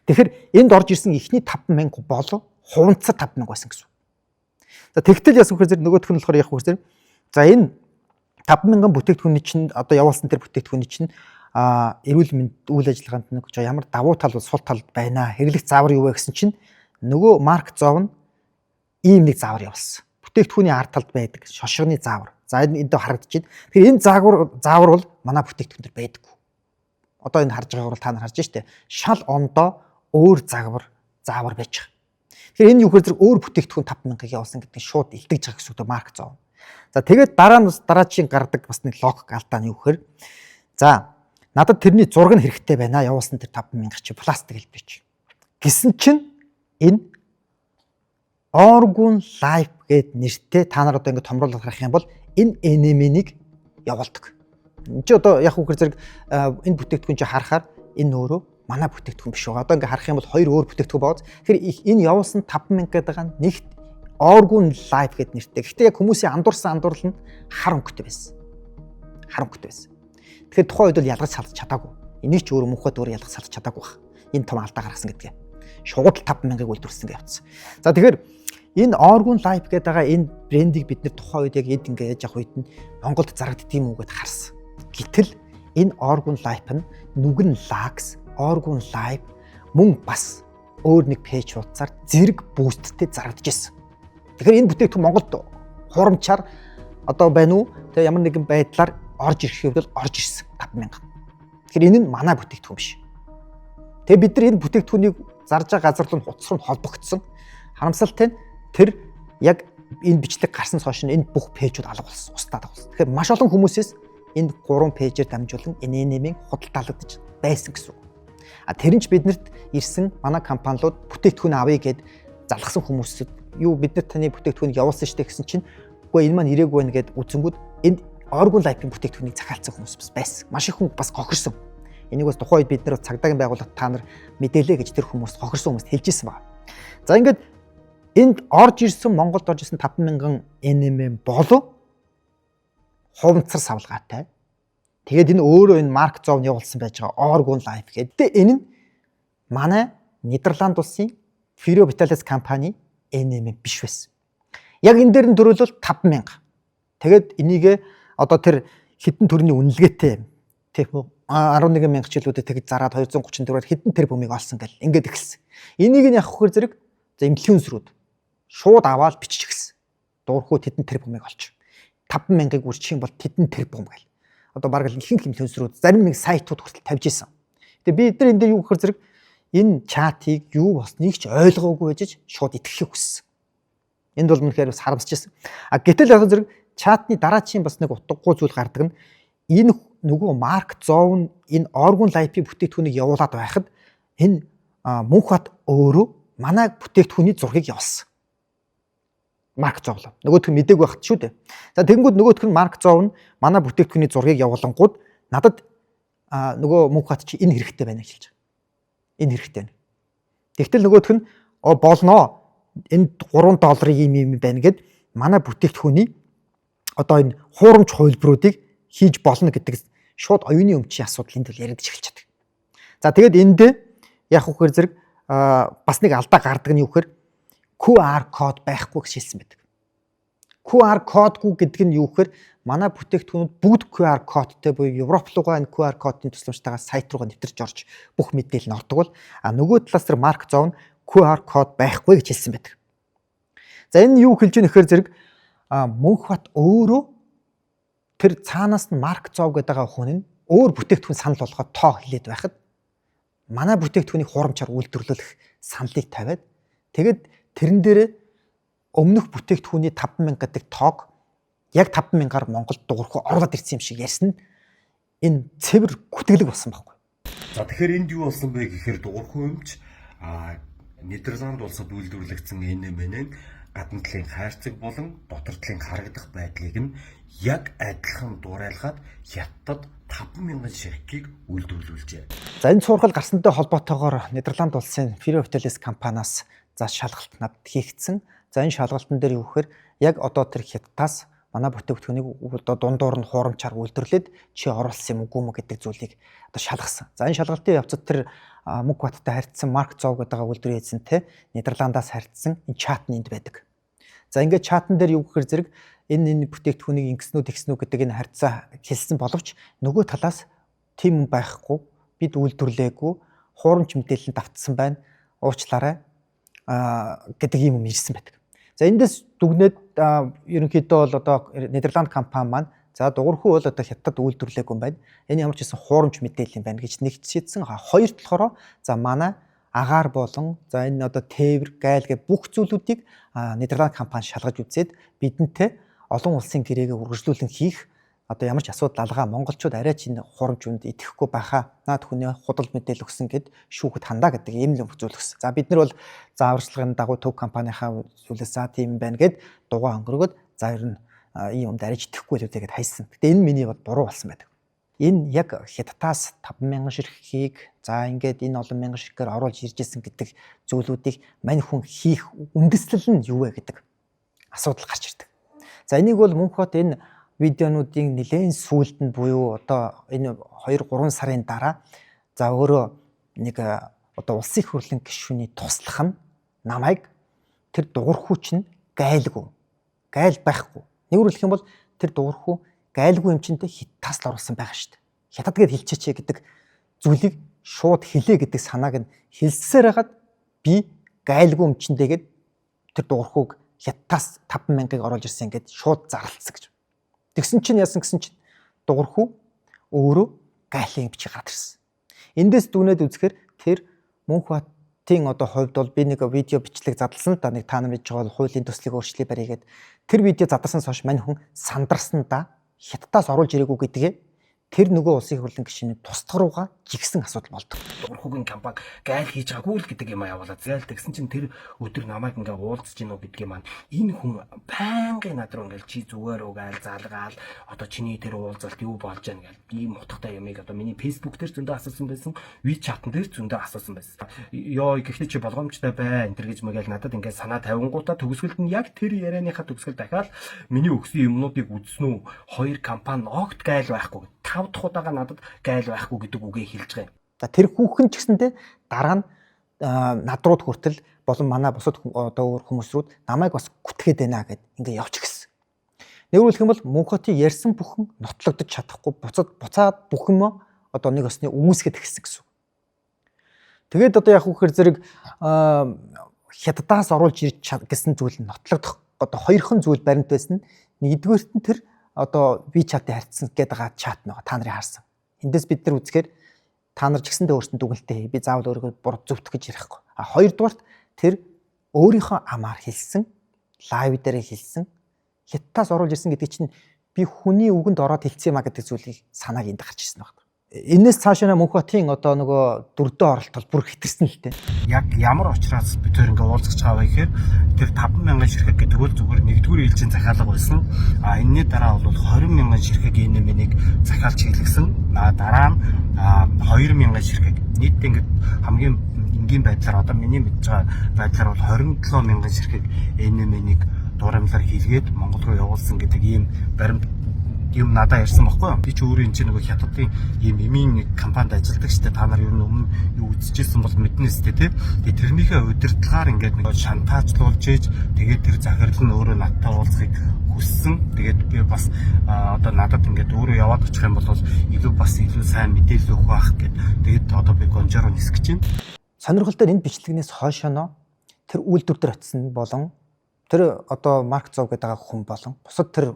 Тэгэхээр энд орж ирсэн эхний 5,000 бол хуванцар 5,000 байсан гэсэн. За тэгтэл яс вөхөр зэрэг нөгөөх нь болохоор яг вөхөр зэрэг за энэ 5,000 бүтээгдэхүүний чинь одоо явуулсан тэр бүтээгдэхүүний чинь эрүүл мэнд үйл ажиллагаанд нэг ямар давуу тал сул тал байна хэрэглэх заавар юу вэ гэсэн чинь нөгөө марк зов нь ийм нэг заавар явуулсан. Бүтээгдэхүүний ард талд байдаг шошгоны заавар. За энэ харагдаж байна. Тэгэхээр энэ заавар бол манай бүтээгдэхүүн дээр байдаггүй. Одоо энэ харж байгаагаар та нар харж штэ. Шал ондоо өөр заавар байж байгаа. Тэгэхээр энэ юу гэхээр зэрэг өөр бүтээгдэхүүн 5,000-ыг явуулсан гэдэг нь шууд илтгэж байгаа гэсэн үг марк зов. За тэгээд дараагийн гардаг бас нэг логик алдаа нь юу гэхээр за надад тэрний зураг нь хэрэгтэй байна явуулсан тэр 5,000 чи пластик хэлбэр чи. Гэсэн чинь энэ Orgun Life гэд нэртэй та нар одоо ингэ томруулаад харах юм бол энэ NMN-ийг явуулдаг. Энд чи одоо яг үгээр зэрэг энэ бүтээгдэхүүн чи харахаар энэ өөрөө манай бүтээгдэхүүн биш байгаа. Одоо ингэ харах юм бол хоёр өөр бүтээгдэхүүн байгаа. Тэгэхээр энэ явуулсан 5,000 гэдэг байгаа нэгт Orgun Life гэд нэртэй. Гэхдээ яг хүмүүсийн андуурсан андуурл нь хар өнгөтэй байсан. Хар өнгөтэй байсан. Тэгэхээр тухайн үед бол ялгаж салж чадаагүй. Энийг ч өөрөө мөнхөд өөрөө ялгаж салж чадаагүй баг. Энэ том алдаа гаргасан гэдгээ. Шууд 5,000-ыг үйлдвэрлэсэн гэж явцсан. За тэгэхээр энэ Orgun Life гэдэг байгаа энэ брендийг бид нэр тухайн үед яг эд ингэ яаж явах үед нь Монголд зарагддаг юм уу гэд харсан. Гэтэл энэ Orgun Life нь нүгэн Lux, Orgun Life мөн бас өөр нэг пэйж хуудасаар зэрэг бүүсттэй зарагдаж ирсэн. Тэгэхээр энэ бүтээгдэхүүн Монголд хурамчаар одоо байна уу? Тэгээ ямар нэгэн байдлаар орж ирэх хэвдэл орж ирсэн 5,000. Тэгэхээр энэ нь манай бүтээгдэхүүн биш. Тэгээ бид нар энэ бүтээгдэхүүнийг зарж байгаа газар руу хуцруу холбогдсон. Харамсалтай нь тэр яг энэ бичлэг гарсан хойш энэ бүх пэйжүүд алга болсон, устдаад болсон. Тэгэхээр маш олон хүмүүсээс энэ 3 пэйжээр дамжуулан NMN-ийн худалдаалагдаж байсан гэсэн үг. Тэр нь ч биднэрт ирсэн манай компаниуд бүтээгдэхүүн авъя гэд залгасан хүмүүсд юу бид нар таны бүтээгдэхүүнийг явуулсан штэ гэсэн чинь үгүй энэ маань ирээгүй байна гэд үзэнгүүд энэ Orgun Life-ийн бүтээгдэхүүнийг захиалсан хүмүүс бас байсан. Маш их хүн бас гохирсон. Энийг бас тухайн үед бид нар цагдаагийн байгууллагад та нар мэдээлээ гэж тэр хүмүүс гохирсон хүмүүст хэлжсэн байна. За ингээд энд орж ирсэн Монголд орж ирсэн 5,000 NMN болов хуванцар савлгаатай. Тэгээд энэ өөрөө энэ марк зов нь явуулсан байж байгаа Orgun Life гэдэг. Энэ нь манай Нидерланд улсын Firo Vitalis компани NMN биш байсан. Яг энэ дээр нь төрөлөл 5,000. Тэгээд энийг одоо тэр хэдэн төрний үнэлгээтэй тийм үү 11,000 жилүүдэд тэгж зараад 234-аар хэдэн тэрбумыг олсон гэл ингээд эхэлсэн. Энийг нь явах хөр зэрэг за инфлюенсерүүд шууд аваад бичиж эхэлсэн. Дуурхуу хэдэн тэрбумыг олж 5,000-ыг үрчих юм бол хэдэн тэрбум гэл. Одоо бараг ихэнх инфлюенсерүүд зарим нэг сайтууд хүртэл тавьж исэн. Тэгээ бид нар энэ дээр юу гэхээр зэрэг энэ чатыг юу болсныг ч ойлгоогүй байж шууд итгэхийг хүссэн. Энд бол үнэхээр бас харамсчихсан. Гэтэл яг зэрэг чатны дараачийн бас нэг утгагүй зүйл гардаг нь энэ нөгөө марк зов нь энэ Orgun Life-ийн бүтээгдэхүүнийг явуулаад байхад энэ мөнхбат өөрөө манай бүтээгдэхүүний зургийг явуулсан. Марк зов л. Нөгөөх нь мдэггүй байхад шүү дээ. За тэгэнгүүт нөгөөх нь марк зов нь манай бүтээгдэхүүний зургийг явуулангууд надад нөгөө мөнхбат чи энэ хэрэгтэй байна гэж хэлж байгаа. Энэ хэрэгтэй байна. Тэгтэл нөгөөх нь болноо энэ $3 юм байна гэд манай бүтээгдэхүүний одоо энэ хуурамч хувилбаруудыг хийж болно гэдэг шууд оюуны өмчийн асуудал энд яригдж эхэлж байгаа. За тэгээд эндээ яг үхээр зэрэг бас нэг алдаа гардаг нь юу гэхээр QR код байхгүй гэж хэлсэн байдаг. QR кодгүй гэдэг нь юу гэхээр манай бүтээгдэхүүнүүд бүгд QR кодтэй буюу Европ руугаа энэ QR кодын тусламжтайгаар сайт руугаа нэвтэрч орж бүх мэдээлэл нь ордог бол нөгөө талаас тэр марк зов нь QR код байхгүй гэж хэлсэн байдаг. За энэ юу хэлж ийнэ гэхээр зэрэг мөнхбат өөрөө тэр цаанаас нь марк зов гэдэг хүн нь өөр бүтээгдэхүүн санал болгоод тоо хэлээд байхад манай бүтээгдэхүүнийг хурамчаар үйлдвэрлэх саналыг тавиад тэгээд тэрэн дээрээ өмнөх бүтээгдэхүүний 5,000 гэдэг тоог яг 5,000-аар Монголд дуурах ороод ирсэн юм шиг ярьсан нь энэ цэвэр гүтгэлэг болсон байхгүй. За тэгэхээр энд юу болсон бэ гэхээр дуурах юмч Нидерланд улсад үйлдвэрлэгдсэн NMN-ийн гадна талын хайрцаг болон дотор талын харагдах байдлыг нь яг адилхан дуурайлгаад хятад 5,000 ширхгийг үйлдвэрлүүлжээ. За энэ сургал гарсантай холбоотойгоор Нидерланд улсын Firo Vitalis компаниас за шалгалт надад хийгдсэн. За энэ шалгалтын дээр юу гэхээр яг одоо тэр хятадаас манай бүтээгдэхүүнийг одоо дундуур нь хуурамчаар үйлдвэрлээд чи оруулсан юм үгүй мө гэдэг зүйлийг одоо шалгасан. За энэ шалгалтын явцад тэр мөнх баттай харьцсан Марк Зов гэдэг үйлдвэрийн эзэнтэй Нидерландаас харьцсан энэ чат нь энд байдаг. За ингээд чатан дээр юу гэхээр зэрэг энэ бүтээгдэхүүнийг ингэснүү тэгснүү гэдэг энэ харьцаа хэлсэн боловч нөгөө талаас тийм байхгүй бид үйлдвэрлээгүй хуурамч мэдээлэл давтсан байна уучлаарай гэдэг юм ирсэн байдаг. За эндээс дүгнээд ерөнхийдөө бол одоо Нидерланд компани маань за дугуйрхүү бол одоо хятад үйлдвэрлээгүй юм байна. Энэ ямар ч гэсэн хуурамч мэдээлэл юм байна гэж нэгт шийдсэн. Хоёр болохоор за манай агаар болон за энэ одоо тээвэр, гайл гэх бүх зүйлүүдийг Нидерланд компани шалгаж үзээд бидэнтэй олон улсын гэрээгээ үргэлжлүүлэн хийх одоо ямар ч асуудал алгаа монголчууд арай ч энэ хуурамч үнд итгэхгүй байхаа наад хүний худал мэдээлэл өгсөн гэд шүүхэд хандаа гэдэг ийм л зүйл өгсөн. За бид нар бол зааварчлагын дагуу төв компанийнхаа зүйлээс за тийм байна гэд дугаа өнгөрөөд за ер нь ийм юмд арайч итгэхгүй л үгээд хайсан. Гэтэ энэ миний бод буруу болсон байдаг. Энэ яг хятадаас 50000 ширхгийг за ингээд энэ олон мянган ширхгээр оруулж ирж исэн гэдэг зүйлүүдийг мань хүн хийх үндэслэл нь юу вэ гэдэг асуудал гарч ирдэг. За энийг бол мөнх бат энэ видеонуудын нэлээд сүүлд нь буюу одоо энэ 2-3 сарын дараа за өөрөө нэг одоо улсын их хурлын гишүүний туслах нь намайг тэр дугуйрхүү чинь гайлгүй гайл байхгүй. Нэгүр хэлэх юм бол тэр дугуйрхүү гайлгүй юм чинтэй хятадаас л оруулсан байгаа шүү дээ. Хятад гээд хэлчихээ гэдэг зүйлийг шууд хэлээ гэдэг санааг нь хэлсээр хагаад би гайлгүй юм чинтэйгээд тэр дугуйрхүүг хятадаас 50000-ыг оруулж ирсэн гэд шууд зарлцсан гэж. Тэгсэн чинь яасан гэсэн чинь дугуйрхүү өөрөө гайлын бичиг гараад ирсэн. Эндээс дүнээд үзэхээр тэр мөнх батын одоо хувьд бол би нэг видео бичлэг задлсан л да нэг та нар мэдж байгаа бол хуулийн төслийг өөрчлөе барья гэд тэр видео задарснаас хойш мань хүн сандарсан да хятадаас оруулж ирээгүй гэдгээ тэр нөгөө улсын их хурлын гишүүний тусдах руугаа жигсэн асуудал болдог. Дугуйрхүүгийн компани гайл хийж байгаагүй л гэдэг юм явуулаад зайл тэгсэн чинь тэр өдөр намайг ингээ уулзж гинөө гэдгийг маань энэ хүн байнгын над руу ингээл чи зүгээр угаал залгаал одоо чиний тэр уулзалт юу болж байгаа гэл ийм утгатай юмыг одоо миний фейсбુક дээр зөндөө асуусан байсан WeChat дээр зөндөө асуусан байсан. Йоо гэхдээ чи болгоомжтой бай энэ төр гэж мэгэл надад ингээ санаа тавингуудаа төгсгөлд нь яг тэр ярианыхаа төгсгөл дахиад миний өгсөн юмнуудыг үзнэ үү хоёр компани огт гайл байхгүй 5 дахь удаага надад гайл байхгүй гэдэг үгээ хэлж байгаа юм. За тэр хүүхэн ч гэсэндээ дараа нь надрууд хүртэл болон манай бусад одоо өөр хүмүүсрүүд намайг бас гүтгээд байна гэд ингээ явж гисэн. Нэгүүлэх юм бол мөнх хотын ярьсан бүхэн нотлогдож чадахгүй буцаад бүхэн мө одоо нэг осны үүсгэд эхэлсэн гэсэн. Тэгээд одоо яг үхээр зэрэг хятадаас оруулж ирж гэсэн зүйл нь нотлогдох одоо хоёрхан зүйл баримт байсан. Нэгдүгээрт нь тэр одоо WeChat-ийн харьцсан гэдэг чат нэг та нарын харсан. Эндээс бид нар үзэхээр та нар ч гэсэндээ өөрсөнд дүгнэлтээ би заавал өөрийгөө буруу зөвтгөх гэж ярихгүй. Хоёрдугаарт тэр өөрийнхөө амаар хэлсэн, лайв дээр хэлсэн, хятадаас оруулж ирсэн гэдэг чинь би хүний үгэнд ороод хэлсэн юм а гэдэг зүйлийг санааг энд гарч ирсэн байна. Энээс цаашаа мөнх хотын одоо нөгөө дөрөвдөө оролт бол бүр хэтэрсэн л дээ. Яг ямар учраас бид тэр ингээ уулзах чааваа гэхээр тэр 50000 ширхэг гэдэг бол зүгээр нэгдүгээр ээлжийн захиалга байсан. Энэний дараа бол 20000 ширхэг энэмэнийг захиалж хийлгсэн. Дараа нь 2000 ширхэг нийт ингээ хамгийн энгийн байдлаар одоо миний мэдж байгаа байдлаар бол 27000 ширхэг энэмэнийг дурамлаар хийлгээд Монгол руу явуулсан гэдэг ийм баримт юм надад ярьсан байхгүй юу? Би ч өөрөө энэ нэг хятадын ийм эмийн нэг компанид ажилладаг штэ та нар ер нь өмнө юу үзчихсэн бол мэднэ штэ тий. Тэгээ тэрнийхээ удирдлагаар ингээд нэг шантаажлуулж ээж тэгээд тэр захирал нь өөрөө надтай уулзахыг хүссэн. Тэгээд би бас одоо надад ингээд өөрөө яваад очих юм бол илүү бас илүү сайн мэдээлэл өгөх байх гэд тэгээд одоо би гонжоор нисгэж байна. Сонирхолтой энэ бичлэгнээс хойшоно тэр үйлдвэр дээр очисон болон тэр одоо Марк Зов гэдэг хүн болон бусад тэр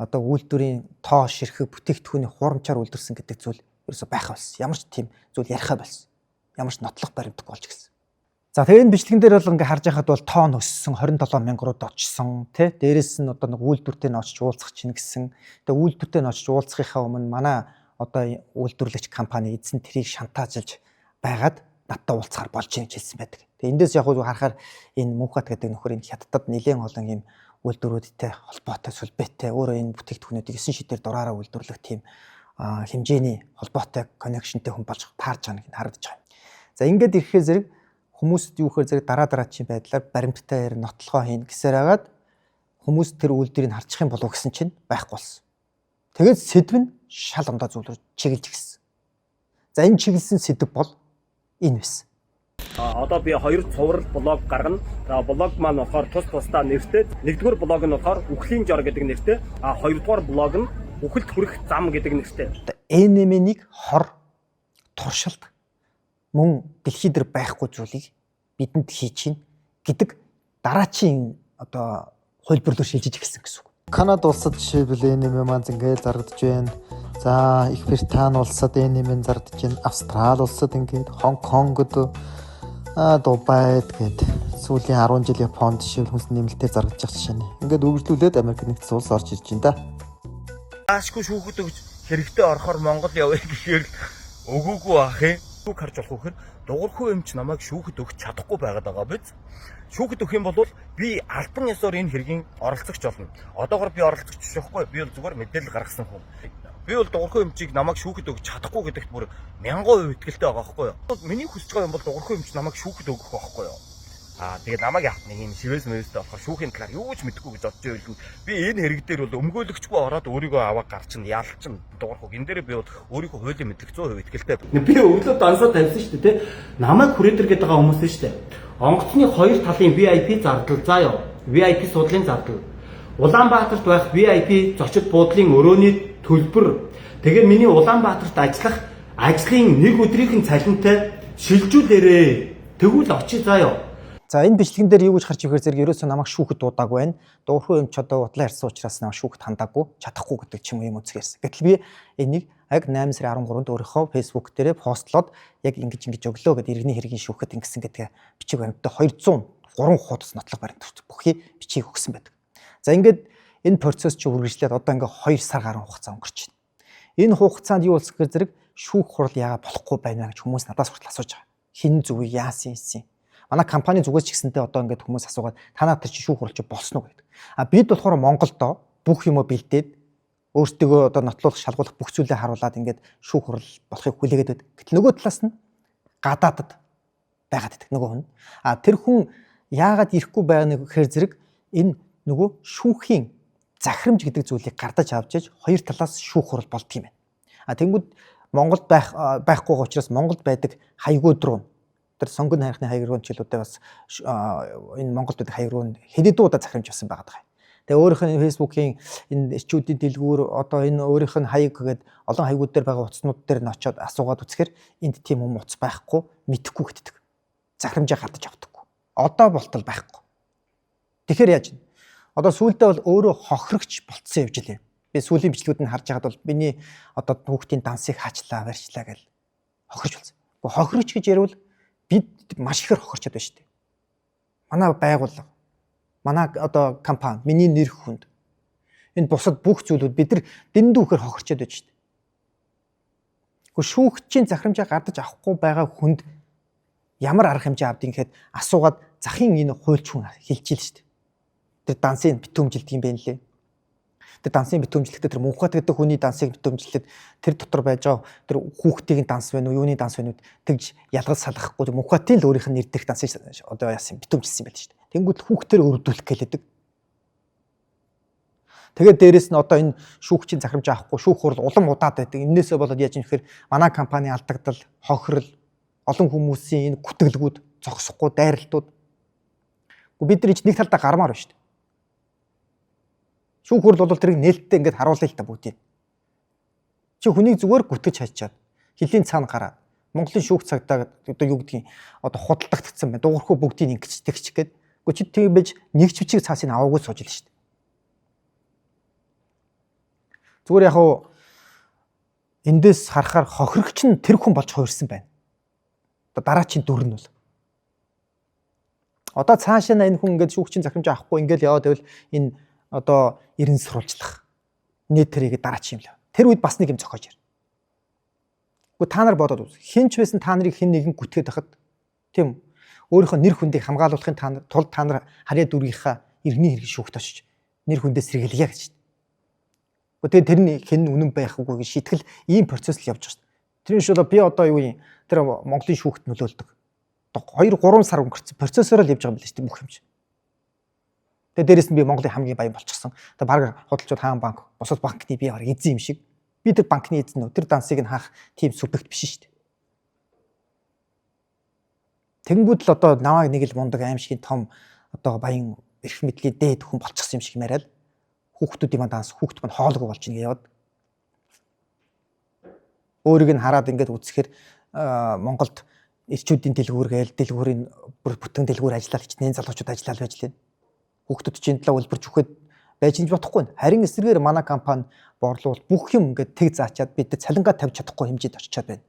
одоо үйлдвэрийн тоо ширхэг бүтээгдэхүүний хуурамчаар үйлдвэрсэн гэдэг зүйл ерөөсөй байх байсан. Ямар ч тийм зүйл ярихаа болсон. Ямар ч нотлох баримтаг болж гисэн. За тэгээ энэ бичлэгэн дээр бол ингээ харж байхад бол тоо нь өссөн 27000 руу очсон тий. Дээрээс нь одоо нэг үйлдвэртэй нь очиж уулзах чинь гэсэн. Тэгээ үйлдвэртэй нь очиж уулзахынхаа өмнө манай одоо үйлдвэрлэгч компани эзэн тэрийг шантаажлж байгаад надтай уулзахаар болж юм хэлсэн байдаг. Тэгээ эндээс яг харахаар энэ мөнх бат гэдэг нөхөр энэ хятадд нэлээд олон юм үйлдвэрүүдтэй холбоотой сүлбэтэй өөрөө энэ бүтээгдэхүүнүүдийг 9 шидээр дураараа үйлдвэрлэх тийм хэмжээний холбоотой коннекшнтэй хүн болж таарж байгааг харагдаж байна. За ингээд ирэхээр зэрэг хүмүүст юу гэхээр зэрэг дараа дараачийн байдлаар баримттай нотлогоо хийн гэсээр хагаад хүмүүс тэр үйлдвэрийг харчих юм болов гэсэн чинь байхгүй болсон. Тэгээд сэдв нь шал ондоо зүйл рүү чиглэж гисэн. За энэ чиглэсэн сэдв бол энэ байсан. Одоо би хоёр цуврал блог гаргана. За блог маань болохоор тус тусдаа нэртэй. Нэгдүгээр блог нь болохоор Үхлийн жор гэдэг нэртэй. Хоёрдугаар блог нь Үхэлд хүрэх зам гэдэг нэртэй. НМ-ийг хор туршилт мөн дэлхий дээр байхгүй зүйлийг бидэнд хийж чинь гэдэг дараачийн одоо хөлбөрлөөр шилжиж эхэлсэн гэсэн үг. Канада улсад жишээлбэл НМ маань ингээд зардж байна. За Их Британи улсад НМ зардж байна. Австрали улсад ингээд Хонконгод Дубайд гээд сүүлийн 10 жил Японд жишээл хүнс нэмэлтээр заргаж байгаа жишээ нь. Ингээд үргэлжлүүлээд Америк нэгдсэн улс орж ирж байна да. Аашгүй шүүхэд өгч хэрэгтэй орохоор Монгол явъя гэхээр өгөөгүй ах юм. Шүүх харж болох вөхөр дуурхуу эмч намайг шүүхэд өгч чадахгүй байгаад байгаа биз. Шүүхэд өгөх юм бол би албан ёсоор энэ хэргийн оролцогч болно. Одоогор би оролцогч биш байхгүй. Би бол зүгээр мэдээлэл гаргасан хүн. Би бол дуурхуу эмчийг намайг шүүхэд өгч чадахгүй гэдэгт бүр 1000% итгэлтэй байгаа байхгүй юу. Миний хүсэж байгаа юм бол дуурхуу эмч намайг шүүхэд өгөх байхгүй юу. Тэгээд намайг яах нэг юм шивээс мэвэстэй болохоор шүүхийн талаар юу ч мэдэхгүй гэж бодож байвал би энэ хэрэг дээр бол өмгөөлөгчгүй ороод өөрийгөө аваа гарчин ялчин дуурхуу энэ дээр би бол өөрийнхөө хуулийн мэдлэг 100% итгэлтэй. Би өглөө дансаа тавьсан шүү дээ, тэ. Намайг хүрээдэр гэдэг байгаа хүмүүс шүү дээ. Онгоцны хоёр талын VIP зардал заа ёо. VIP судлалын зардал. Улаанбаатарт байх VIP зочид буудлын өрөөний төлбөр. Тэгээ миний Улаанбаатарт ажиллах ажлын нэг өдрийн цалинтай шилжүүлээрээ. Тэгвэл очие заа ёо. За энэ бичлэгэн дээр юу гэж гарч ирэхээр зэрэг ерөөсөө намайг шүүхэд дуудаагүй байна. Дуурхуу эмч одоо удлаа ярьсан учраас намайг шүүхэд хандаагүй, чадахгүй гэдэг ч юм үзгээрсэн. Гэтэл би энийг яг 8 сарын 13-нд өөрийнхөө Facebook дээрээ постлоод яг ингэж өглөө гэдэг иргэний хэргийн шүүхэд ингэсэн гэдэг бичиг баримттай 203 хуудас нотлог баримт бүхий бичиг өгсөн байдаг. За ингээд энэ процесс чи үргэлжлээд одоо ингээ 2 сар гаруй хугацаа өнгөрч байна. Энэ хугацаанд юу болсон гэхээр зэрэг шүүх хурал яагаад болохгүй байна гэж хүмүүс надаас хүртэл асууж байгаа. Хин зүг яасан юм? Манай компани зүгээс ч гэсэнтэй одоо ингээд хүмүүс асуугаад танаа тэр чи шүүх хурал чи болсон уу гэдэг. Бид болохоор Монголдо бүх юмоо бэлдээд өөртөө одоо нотлуулах, шалгуулах бүх зүйлээ харуулад ингээд шүүх хурал болохыг хүлээгээд байдаг. Гэтэл нөгөө талаас нь гадаадад байгаад байдаг нөгөө хүн. Тэр хүн яагаад ирэхгүй байна гэхээр зэрэг энэ нөгөө шүүхийн захирамж гэдэг зүйлийг гардаж авч яж хоёр талаас шүүх хурал болдго юм байна. Тэнгүүд Монголд байхгүй учраас Монголд байдаг хаягууд руу тэр сонгон хайрхны хаяг руу жилүүдээ бас энэ Монголд байдаг хаяг руу хэдэн удаа захирамж авсан байгаа даа. Тэгээ өөрийнх нь Facebook-ийн энэ эрчүүдийн дэлгүүр одоо энэ өөрийнх нь хаяг гэдэг олон хаягууд дээр байгаа утаснууд дээр нь очиод асуугаад үзэхээр энд тийм юм утас байхгүй, мэдэхгүй гэтдэг. Захирамжаа гардаж авдаггүй. Одоо болтол байхгүй. Тэгэхээр яаж вэ? Одоо сүүлдээ бол өөрөө хохирогч болцсон явж илээ. Би сүүлийн бичлэгүүд нь харж байгаад бол миний одоо хүүхдийн дансыг хаачлаа, барьчлаа гэж хохирч болсон. Хохирогч гэж ярил бид маш ихээр хохирчод байна шүү дээ. Манай байгууллага, манай одоо компани, миний нэр хүнд энэ бусад бүх зүйлүүд бид нар дэндүүхээр хохирчод байна шүү дээ. Гэхдээ шүүгчийн захирамжаа гардаж авахгүй байгаа хүнд ямар арга хэмжээ авдгийг гэхэд асуугаад захын энэ хуульч хүн хэлчихэл шүү дээ. Тэр дансыг битүүмжилдэг юм байна лээ. Тэр дансыг битүүмжилэхдээ тэр Мөнхбат гэдэг хүний дансыг битүүмжилээд тэр дотор байж байгаа тэр хүүхдийн данс байна уу, юуны данс байна уу тэгж ялгаж салгахгүй Мөнхбатын л өөрийнх нь нэрдэх дансыг одоо яасан битүүмжилсэн байл шүү дээ. Тэнгүүд хүүхдээр өрөвдүүлэх гэлээдэг. Тэгээд дээрэс нь одоо энэ шүүгчийн захирамж авахгүй шүүх хурал улам удаад байдаг. Энээсээ болоод яаж юм гэхээр манай компани алдагдал, хохирол, олон хүмүүсийн энэ гүтгэлгүүд, зогсохгүй дайралтууд бид нар нэг талдаа гармаар байна шүү дээ. Шүүх хурал бол тэрийг нээлттэй ингээд харуулъя л та бүгдийг. Чи хүнийг зүгээр гүтгэж хайчаад хилийн цаана гараад Монголын шүүх цагдаа одоо юу гэдгийг одоо худалдагдсан байна. Дуурхуу бүгдийг ингэж тэгч гээд. Гэхдээ чи тийм байж нэгч бичиг цаасыг аваагүй сууж л шүү дээ. Зүгээр яг хуу эндээс харахаар хохирогч нь тэр хүн болж хуурсан байна. Одоо дараачийн дүр нь бол одоо цаашаа энэ хүн ингээд шүүгчийн захирамж авахгүй ингээд яваад байвал энэ одоо эрен сурвалжлах нийт тэрийг дараач юм л. Тэр үед бас нэг юм зохиож ир. Гэхдээ та нар бодоод үз. Хинч байсан та нарыг хэн нэгэн гүтгээд байхад тийм өөрийнхөө нэр хүндийг хамгаалуулахын тулд та нар харьяа дүргийнхаа иргэний хэрэг шүүхт очиж нэр хүндээ сэргийлье гэж. Тэгээд тэр нь хэн үнэн байх үгүй гэж шийтгэл ийм процесс л явж байгаа шүү дээ. Тэр нь шууд би одоо юу юм тэр Монголын шүүхт нөлөөлдөг. 2-3 сар өнгөрцөн процессороор л явж байгаа юм л шүү дээ бүх юм чинь. Тэгээ дээрэс нь би Монголын хамгийн баян болчихсон. Тэгээ баг худалчууд хаан банк, бусад банкны би баг эзэн юм шиг. Би тэр банкны эзэн үү? Тэр дансыг нь хаах тийм субъект биш шүү дээ. Тэнгүүд л одоо намайг нэг л мундаг аимшигын том одоо баян эрх мэдлийн дээд хүн болчихсон юм шиг яриад хүүхдүүд юм данс хүүхд мань хоолойгоо болж ийн яваад өөрийг нь хараад ингээд үзэхээр Монголд эрчүүдийн дэлгүүр гээл дэлгүүрийн бүтэн дэлгүүр ажиллаад хичнээн залуучууд ажиллаад байж лээ. Хүүхдүүд чинь талаа үлбэрч өгөхөд байж ин бодохгүй. Харин эсрэгээр манай компани борлуул бүх юм ингээд тэг заачаад бид цалингаа тавьж чадахгүй хэмжээд очиад байна.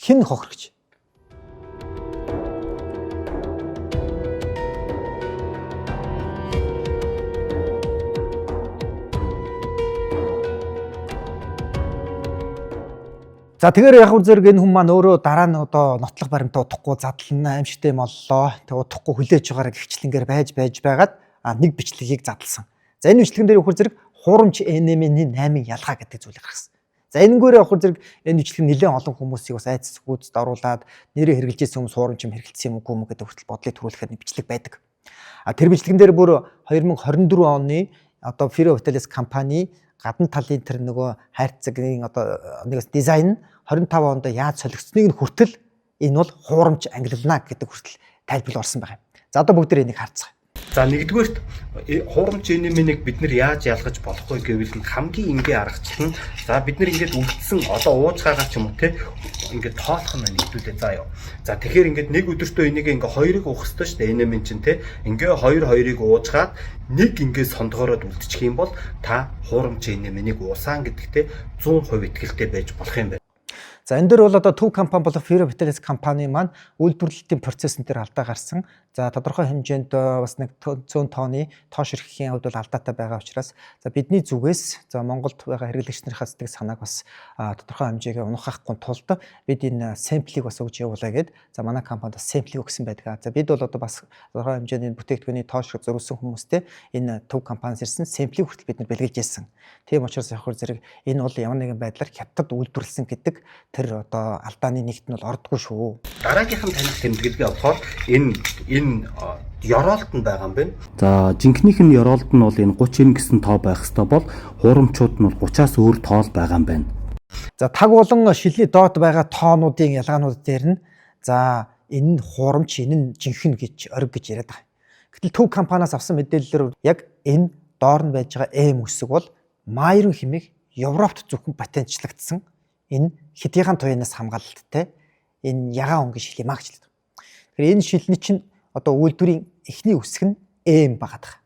Хэн хохирогч? За тэгэхээр яг зэрэг энэ хүн маань өөрөө дараа нь одоо нотлох баримтаа удахгүй задлана аимшигтэй моллоо. Тэг удахгүй хүлээж байгаараа гихчлэнгээр байж байгаад нэг бичлэгийг задлсан. За энэ бичлэгэн дээр өгөр зэрэг хуурамч NM-ийн 8 ялгаа гэдэг зүйлийг гаргасан. За энэгээр өгөр зэрэг энэ бичлэг нэлээд олон хүмүүсийг бас айц гүйцэд оруулаад нэрээ хэрэгжилжсэн хүмүүс хуурамч юм хэрэгэлсэн юм уу гэдэг хүртэл бодлыг төрүүлэхэд нэг бичлэг байдаг. Тэр бичлэгэн дээр бүр 2024 оны одоо Firo Hotels компани гадна талын тэр нөгөө хайрцагын одоо нэгс дизайн 25 онд яаж солигдсныг нь хүртэл энэ бол хуурамч ангиллана гэдэг хүртэл тайлбар орсон байгаа юм. За одоо бүгд энийг харцгаая. За нэгдүгээрт хуурамч NM-ийг бид нар яаж ялгаж болохгүй гэвэл хамгийн энгийн аргачлал нь за бид нар ингээд үлдсэн одоо уужгаагаар ч юм уу те ингээд тоолох нь нэгдүүлээ заа ёо. За тэгэхээр ингээд нэг өдөртөө энийг ингээ хоёрыг уух хэрэгтэй шүү дээ NM-ийн чинь те ингээ хоёрыг уужгаад нэг ингээ сондгоороод үлдчих юм бол та хуурамч NM-ийг уусаан гэдэгтээ 100% итгэлтэй байж болох юм байна. За энэ дээр бол одоо төв компани болон Firo Hotels компани маань үйлдвэрлэлийн процесс дээр алдаа гарсан. За тодорхой хэмжээнд бас нэг 100 тонны тоош эрхэхийн хувьд бол алдаатай байгаа учраас за бидний зүгээс за Монголд байгаа хэрэглэгч нарын сэтгэл санааг бас тодорхой хэмжээгээр унахахгүй тулд бид энэ сэмплийг бас өгж явуулаа гэд за манай компанид бас сэмплийг өгсөн байдаг. За бид бол одоо бас тодорхой хэмжээний бүтээгдэхүүний тоош зориулсан хүмүүстэй энэ төв компаниас ирсэн сэмплийг хүртэл бид нар бэлгэлж ирсэн. Тийм учраас яг хөр зэрэг энэ бол ямар нэгэн байдлаар хятад үйлдвэрлэсэн гэдэг тэр одоо алдааны нэгт нь бол ордгүй шүү. Дараагийнх нь таних тэмдэглэгээ болохоор энэ ёроолт нь байгаа юм байна. За жинхнийх нь ёроолт нь бол энэ 30 гэсэн тоо байх хэвээр бол хуурамчууд нь бол 30-аас өөр тоол байгаа юм байна. За таг болон шилний доод байгаа тоонуудын ялгаанууд дээр нь за энэ нь хуурамч энэ нь жинхэнэ гэж ориг гэж яриад байгаа. Гэтэл төв компаниас авсан мэдээллээр яг энэ доор нь байж байгаа M үсэг бол Майрон хэмээх Европт зөвхөн патентлагдсан энэ хэдийнхэн туянаас хамгаалалттай энэ ягаан өнгийн шил юм аа гэж хэлдэг. Тэгэхээр энэ шилний чинь одоо үйлдвэрийн эхний үсэг нь M багаад байгаа.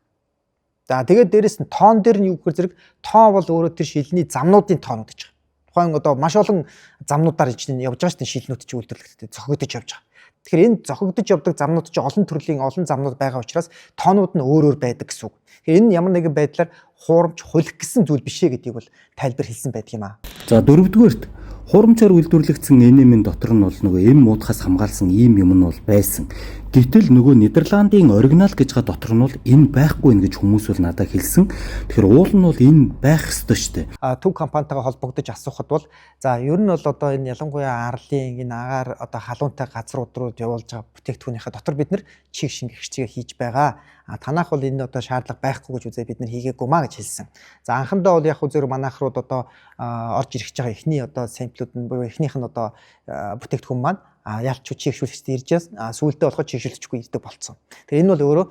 За тэгээд дээрэс нь тоон дээр нь юу гэхээр зэрэг тоо бол өөрөө тэр шилний замнуудын тоонууд гэж байгаа. Тухайн одоо маш олон замнуудаар чинь явж байгаа шүү дээ шилнүүд чинь үйлдвэрлэгдэж зохигдож явж байгаа. Тэгэхээр энэ зохигдож явдаг замнууд чинь олон төрлийн олон замнууд байгаа учраас тоонууд нь өөр байдаг гэсэн үг. Тэгэхээр энэ ямар нэгэн байдлаар хуурамч хулих гэсэн зүйл биш ээ гэдгийг бол тайлбар хэлсэн байдаг юм аа. За дөрөвдүгээрт хуурамчаар үйлдвэрлэгдсэн NM-ийн дотор нь бол нөгөө M муудахаас хамгаалсан ийм юм нь бол байсан. Гэтэл нөгөө Нидерландын оригинал гэж байгаа дотор нь бол энэ байхгүй нэ гэж хүмүүс бол надад хэлсэн. Тэгэхээр уул нь бол энэ байх ёстой шүү дээ. Төв компанитайгаа холбогдож асуухад бол за ер нь бол одоо энэ ялангуяа арлын энэ агаар одоо халуунтай газрууд руу явуулж байгаа бүтээгдэхүүнийхээ дотор бид нар чиг шингэх хэрэгцээ хийж байгаа. Танах бол энэ одоо шаардлага байхгүй гэж үзээ бид нар хийгээгүй маа гэж хэлсэн. За анхандаа бол яг үзэр манайх руу одоо орж ирэх байгаа эхний одоо сэмплүүд нь буюу эхнийх нь одоо бүтээгдэхүүн маань ялч чигшүүлэгчтэй ирж сүүлдээ болоход чигшүүлэгчгүй ирдэг болцсон. Тэгэхээр энэ бол өөрөө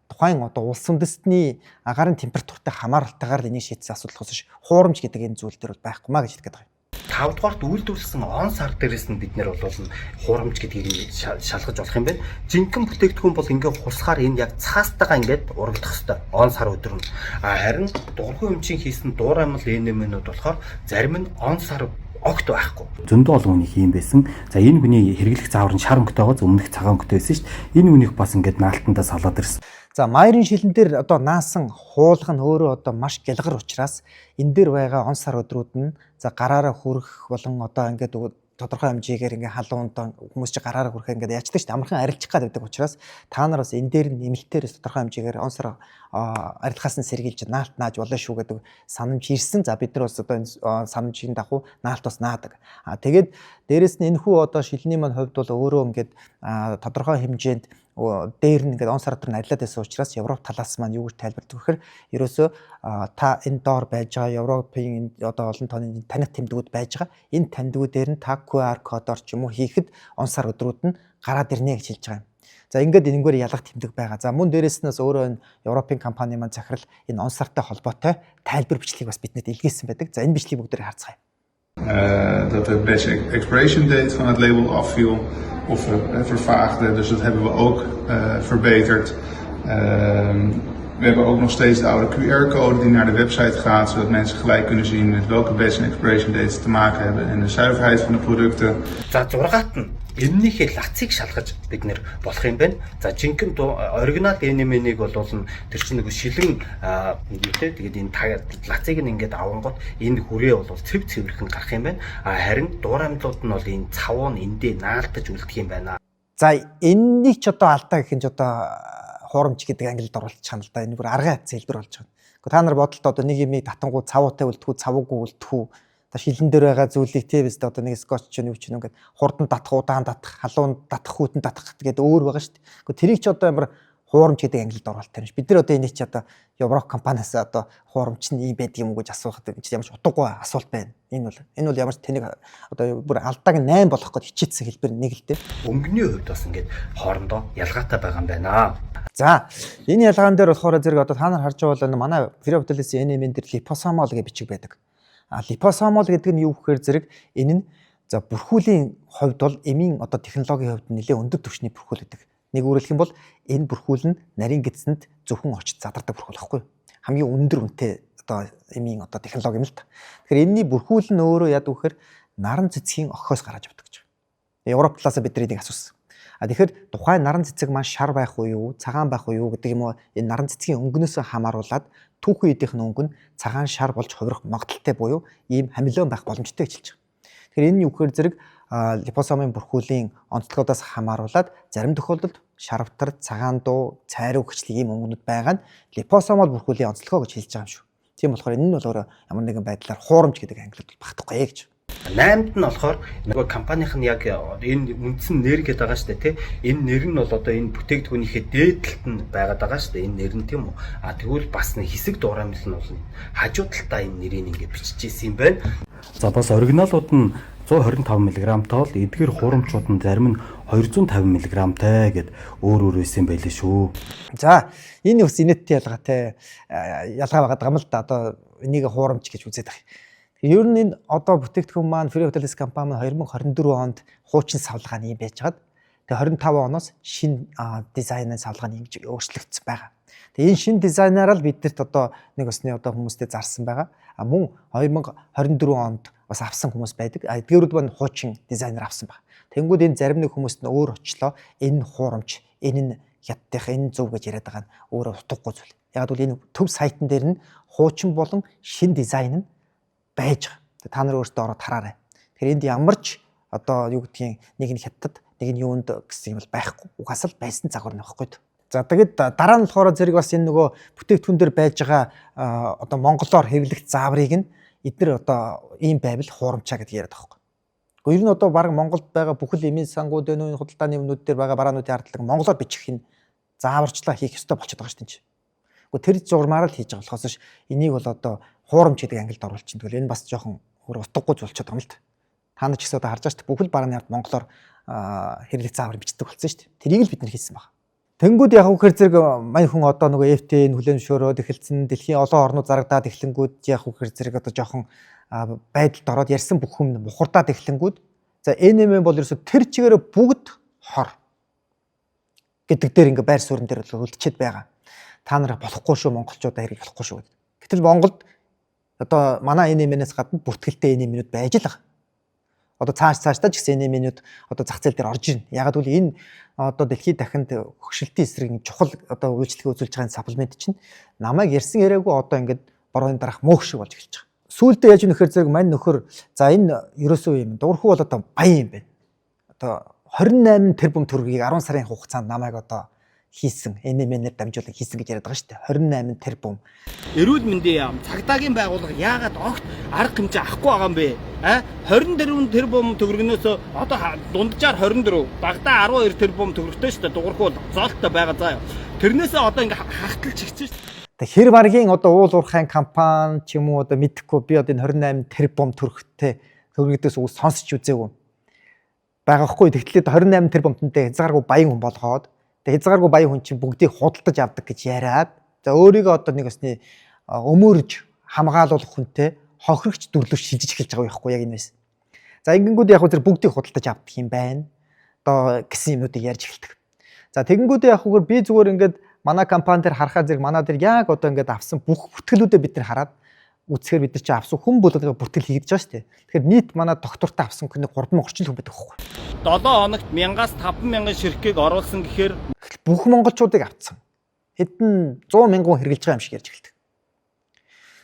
тухайн одоо улс үндэстний агарын температуртай хамааралтайгаар энийг шийдсэн асуудал хосож хуурамч гэдэг энэ зүйл дээр бол байхгүй маа гэж хэлгээд байгаа юм. 5 дугаарт үйлдвэрлэсэн он сар дээрээс нь бид нэр бол хуурамч гэдгийг шалгаж болох юм байна. Жинхэнэ бүтээгдэхүүн бол ингээд хусахаар энэ яг цаастайгаа ингээд урагдах хэвээр он сар өдөр нь. Харин дуурхай өмчийн хийсэн дуураймал NM-нүүд болохоор зарим нь он сар огт байхгүй. Зөндөө олон хүний хийм байсан. За энэ хүний хэрэглэх заавар нь шар өнгөтэй байгаа, өмнөх цагаан өнгөтэй байсан шүү дээ. Энэ хүнийх бас ингээд наалтандаа салаад ирсэн. За Майрын шилэн дээр одоо наасан хуулах нь өөрөө одоо маш гялгар учраас энэ дээр байгаа он сар өдрүүд нь за гараараа хүрэх болон одоо ингээд тодорхой хэмжээгээр ингээ халуунд хүмүүс чи гараараа хүрэх ингээ яачдаг шүү дээ. Амархан арилчих гэдэг учраас та нар бас энэ дээр нэмэлтээрээс тодорхой хэмжээгээр он сар арилгахаас нь сэргийлж наалт нааж болно шүү гэдэг санамж ирсэн. За бид нар бас одоо энэ санамжийн дагуу наалт бас наадаг. Тэгээд дээрэс нь энэхүү одоо шилний маань хувьд бол өөрөө ингээд тодорхой хэмжээнд дээр нь ингээд он сар дотор ажиллаад байсан учраас Европ талаас маань юу гэж тайлбардаг гэхээр ерөөсөө та энэ доор байж байгаа Европын одоо олон тооны таних тэмдгүүд байж байгаа. Энэ тэмдгүүдээр нь та QR кодоор ч юм уу хийхэд он сар өдрүүд нь гараад ирнэ гэж хэлж байгаа юм. За ингээд энэгээр ялгах тэмдэг байгаа. За мөн дээрээс нь өөрөө энэ Европын компани маань захирал энэ он сартай холбоотой тайлбар бичлэгийг бас биднэрт илгээсэн байдаг. За энэ бичлэгийг бүгдээр харцгаая. Dat de basic expiration date van het label afviel of vervaagde. Dus dat hebben we ook verbeterd. We hebben ook nog steeds de oude QR-code die naar de website gaat, zodat mensen gelijk kunnen zien met welke basic expiration dates te maken hebben en de zuiverheid van de producten. За 6-т нь эмнийхээ лацыг шалгаж бид нэр болох юм байна. За жинхэнэ оригинал NMN-ийг бол тэр чинь нэг шилэн үнэтэй тэгээд энэ лацыг нь ингээд авангууд энэ хүрээ бол цэв цэвэрхэн гарах юм байна. Харин дуурамжлууд нь бол энэ цавуу нь эндээ наалтаж үлдэх юм байна. За энэнийг ч одоо алдаа гэх юм ч одоо хуурамч гэдэг ангилд оруулах чанал да. Энэ бүр аргай зэлбэр болж байгаа. Гэхдээ та нар бодолтой одоо нэг юмыг татангуу цавуутай үлдэхүү, цавуугүй үлдэхүү одоо шилэн дээр байгаа зүйлийг тийм биз дээ одоо нэг скотч ч юу ч ингээд хурдан татах, удаан татах, халуун татах, хүйтэн татах гэдэг өөр байгаа шүү дээ. Гэхдээ тэрийг ч одоо ямар хуурамч гэдэг ангилд оруулалт юм ш. Бид нар одоо энийг чи одоо Европ компаниас одоо хуурамч нь ийм байдаг юм уу гэж асуухад ямар ч утгагүй асуулт байна. Энэ бол ямар ч тэнийг одоо бүр алдааг 8 болгох гэж хичээсэн хэлбэр нэг л дээ. Өнгөний хувьд бас ингээд хоорондоо ялгаатай байгаа юм байна. За энэ ялгаан дээр болохоор зэрэг одоо та нар харж байгаа бол манай Ferroptolis-ийн NMN дээр липосомол гэж бичиг байдаг. Липосомол гэдэг нь юу гэхээр зэрэг энэ нь за бүрхүүлийн хувьд бол эмийн одоо технологийн хувьд нэлээд өндөр түвшний бүрхүүл гэдэг. Нэг өөрөлдөх юм бол энэ бүрхүүл нь нарийн гэцэнд зөвхөн очиж задардаг бүрхүүл байхгүй. Хамгийн өндөр үнэтэй одоо эмийн одоо технологи юм л та. Тэгэхээр энэний бүрхүүл нь өөрөө яадаг вэхээр наран цэцгийн охиос гараад явдаг гэж. Европ талаас бид энийг асуусан. Тэгэхээр тухайн наран цэцэг маань шар байх уу юу, цагаан байх уу юу гэдэг юм уу энэ наран цэцгийн өнгөнөөс хамааруулаад түүхэн эдийнх нь өнгө нь цагаан шар болж хувирах магадaltaй буюу ийм хамилион байх боломжтой гэж хэлж байгаа. Тэгэхээр энэ нь юу гэхээр зэрэг липосомын бүрхүүлийн онцлогоодоос хамааруулаад зарим тохиолдолд шарвтар, цагаан дуу, цайруу хүчлэг ийм өнгөнүүд байгаа нь липосомол бүрхүүлийн онцлогоо гэж хэлж байгаа юм шүү. Тийм болохоор энэ нь бол өөрөө ямар нэгэн байдлаар хуурамч гэдэг ангилалд багтахгүй гэж. 8-д нь болохоор нөгөө компанийнх нь яг энэ үндсэн нэр гэдэг байгаа шүү дээ тий. Энэ нэр нь бол одоо энэ бүтээгдэхүүнийхээ дээдлэлт нь байгаад байгаа шүү дээ. Энэ нэр нь тийм үү. Тэгвэл бас нэг хэсэг дуурамжил нь бол хажуу талдаа энэ нэрийг ингээд биччихсэн юм байна. За бас оригиналууд нь 125 мг-тай бол эдгээр хуурамчууд нь зарим нь 250 мг-тай гэд өөр байсан байлээ шүү. За энэ бас инээдтэй ялгаатай ялгаа байгаа юм л да. Одоо энийг хуурамч гэж үзээд байгаа. Ер нь энэ одоо бүтээгдэхүүн маань Ferroptolis компани 2024 онд хуучин савлгааны юм байжгаад тэгээ 25 оноос шинэ дизайнын савлгааны ингэж өөрчлөгдсөн байгаа. Тэгээ энэ шинэ дизайнаар л биднэрт одоо нэг усны одоо хүмүүстэй зарсан байгаа. Мөн 2024 онд бас авсан хүмүүс байдаг. Эдгээрүүд маань хуучин дизайнер авсан байна. Тэнгүүд энэ зарим нэг хүмүүст нь өөр очлоо. Энэ хуурамч, энэ нь хятадх, энэ зөв гэж яриад байгаа нь өөрөө утгагүй зүйл. Яг бол энэ төв сайтн дээр нь хуучин болон шинэ дизайн нь байж байгаа. Та нар өөртөө ороод хараарай. Тэгэхээр энд ямар ч одоо юу гэдгийг нэг нь хятад, нэг нь юунд гэсэн юм бол байхгүй. Угаас л байсан загвар нь байхгүй. За тэгээд дараа нь болохоор зэрэг бас энэ нөгөө бүтээгдэхүүн дээр байж байгаа одоо монголоор хэвлэгт зааврыг нь эдгээр одоо ийм байвал хуурамчаа гэдэг яриад байгаа. Гэхдээ ер нь одоо баг Монголд байгаа бүхэл эмийн сангууд энэ худалдааны өмнөд дээр байгаа бараануудын ардлага монголоор бичих нь зааварчлаа хийх ёстой болчиход байгаа шүү дээ. Гэхдээ тэр зурмаар л хийж байгаа болохоос энийг бол одоо хуурамч гэдэг ангилд оруулж чинь. Тэгвэл энэ бас жоохон өөр утгагүй болчиход байгаа юм л та. Та нар ч гэсэн одоо харж байгаа шүү дээ. Бүхэл барааны ард монголоор хэрлэх заавар бичдэг болсон шүү дээ. Тэрийг л бид нар хийсэн байна. Тэнгүүд яг үхээр зэрэг мань хүн одоо нөгөө FTA-н хүлээн зөвшөөрөөд эхэлсэн дэлхийн олон орнууд зарагдаад эхлэнгүүд яг үхээр зэрэг одоо жоохон байдалд ороод ярьсан бүх хүм мухардаад эхлэнгүүд за NMN бол ерөөсө тэр чигээрээ бүгд хор гэдэг дээр ингээ байр суурин дээр үлдчихэд байгаа. Та нар болохгүй шүү монголчуудаа хэрэг болохгүй шүү гэдэг. Гэтэл Монголд одоо манай NMN-ээс гадна бүртгэлтэй NMN-үүд байж л байгаа. Одоо цаашдаа ч гэсэн NMN-үүд одоо зах зээл дээр орж ирнэ. Яг л энэ одоо дэлхийд дахинд хөгшилтийн эсрэг чухал одоо үйлчлэгээ үзүүлж байгаа саплмент чинь намайг ярьсан яриаггүй одоо ингээд борооны дараах мөөх шиг болж эхэлж байгаа. Сүүлдээ яаж нөхөр зэрэг мань нөхөр за энэ ерөөсөө юм дуурхуу бол одоо баян юм байна. Одоо 28 тэрбум төгрөгийг 10 сарын хугацаанд намайг одоо хийсэн, NMN-ээр дамжуулан хийсэн гэж яриад байгаа шүү дээ. 28 тэрбум. Эрүүл мэндийн яам, цагдаагийн байгууллага яагаад огт арга хэмжээ авахгүй байгаа юм бэ? 24 тэрбум төгрөгнөөс одоо дунджаар 24, багадаа 12 тэрбум төгрөгтэй шүү дээ. Дуурхуул зоолттой байгаа заа юу. Тэрнээсээ одоо ингээ хахталж ихсэн шүү дээ. Тэгээ хэр баргийн одоо уул уурхайн компани ч юм уу одоо мэдхгүй би одоо энэ 28 тэрбум төгрөгдөөс үг сонсч үзээгүй. Байгаа хгүй. Тэгтлээ 28 тэрбумтантай хязгааргүй баян хүн болгоод тэгээ хязгааргүй баян хүн чинь бүгдийг худалдаж авдаг гэж яриад за өөрийгөө одоо нэг өсний өмөрж хамгаалуулах хүнтэй хохирогч дүрлүүш шилжиж эхэлж байгаа байхгүй яг энэ байсан. За ингэнгүүд яг зэрэг бүгдийг худалдаж авдаг юм байна. Одоо гэсэн юмнуудыг ярьж эхэлдэг. За тэгэнгүүтээ яг үгээр би зүгээр ингээд манай компани дээр харахаа зэрэг манай дээр яг одоо ингээд авсан бүх бүтгэлүүдээ бид нар хараад үзэхээр бид нар чи авсан хүн болгоно бүртгэл хийгдэж байгаа шүү дээ. Тэгэхээр нийт манай доктортой авсан хүн 3000 орчим хүн байдаг байхгүй. 7 хоногт 1000-аас 50000 ширхгийг оруулсан гэхээр бүх монголчуудыг авцсан. Хэдэн 100,000 хүн хэрглэж байгаа юм шиг ярьж эхэлдэг.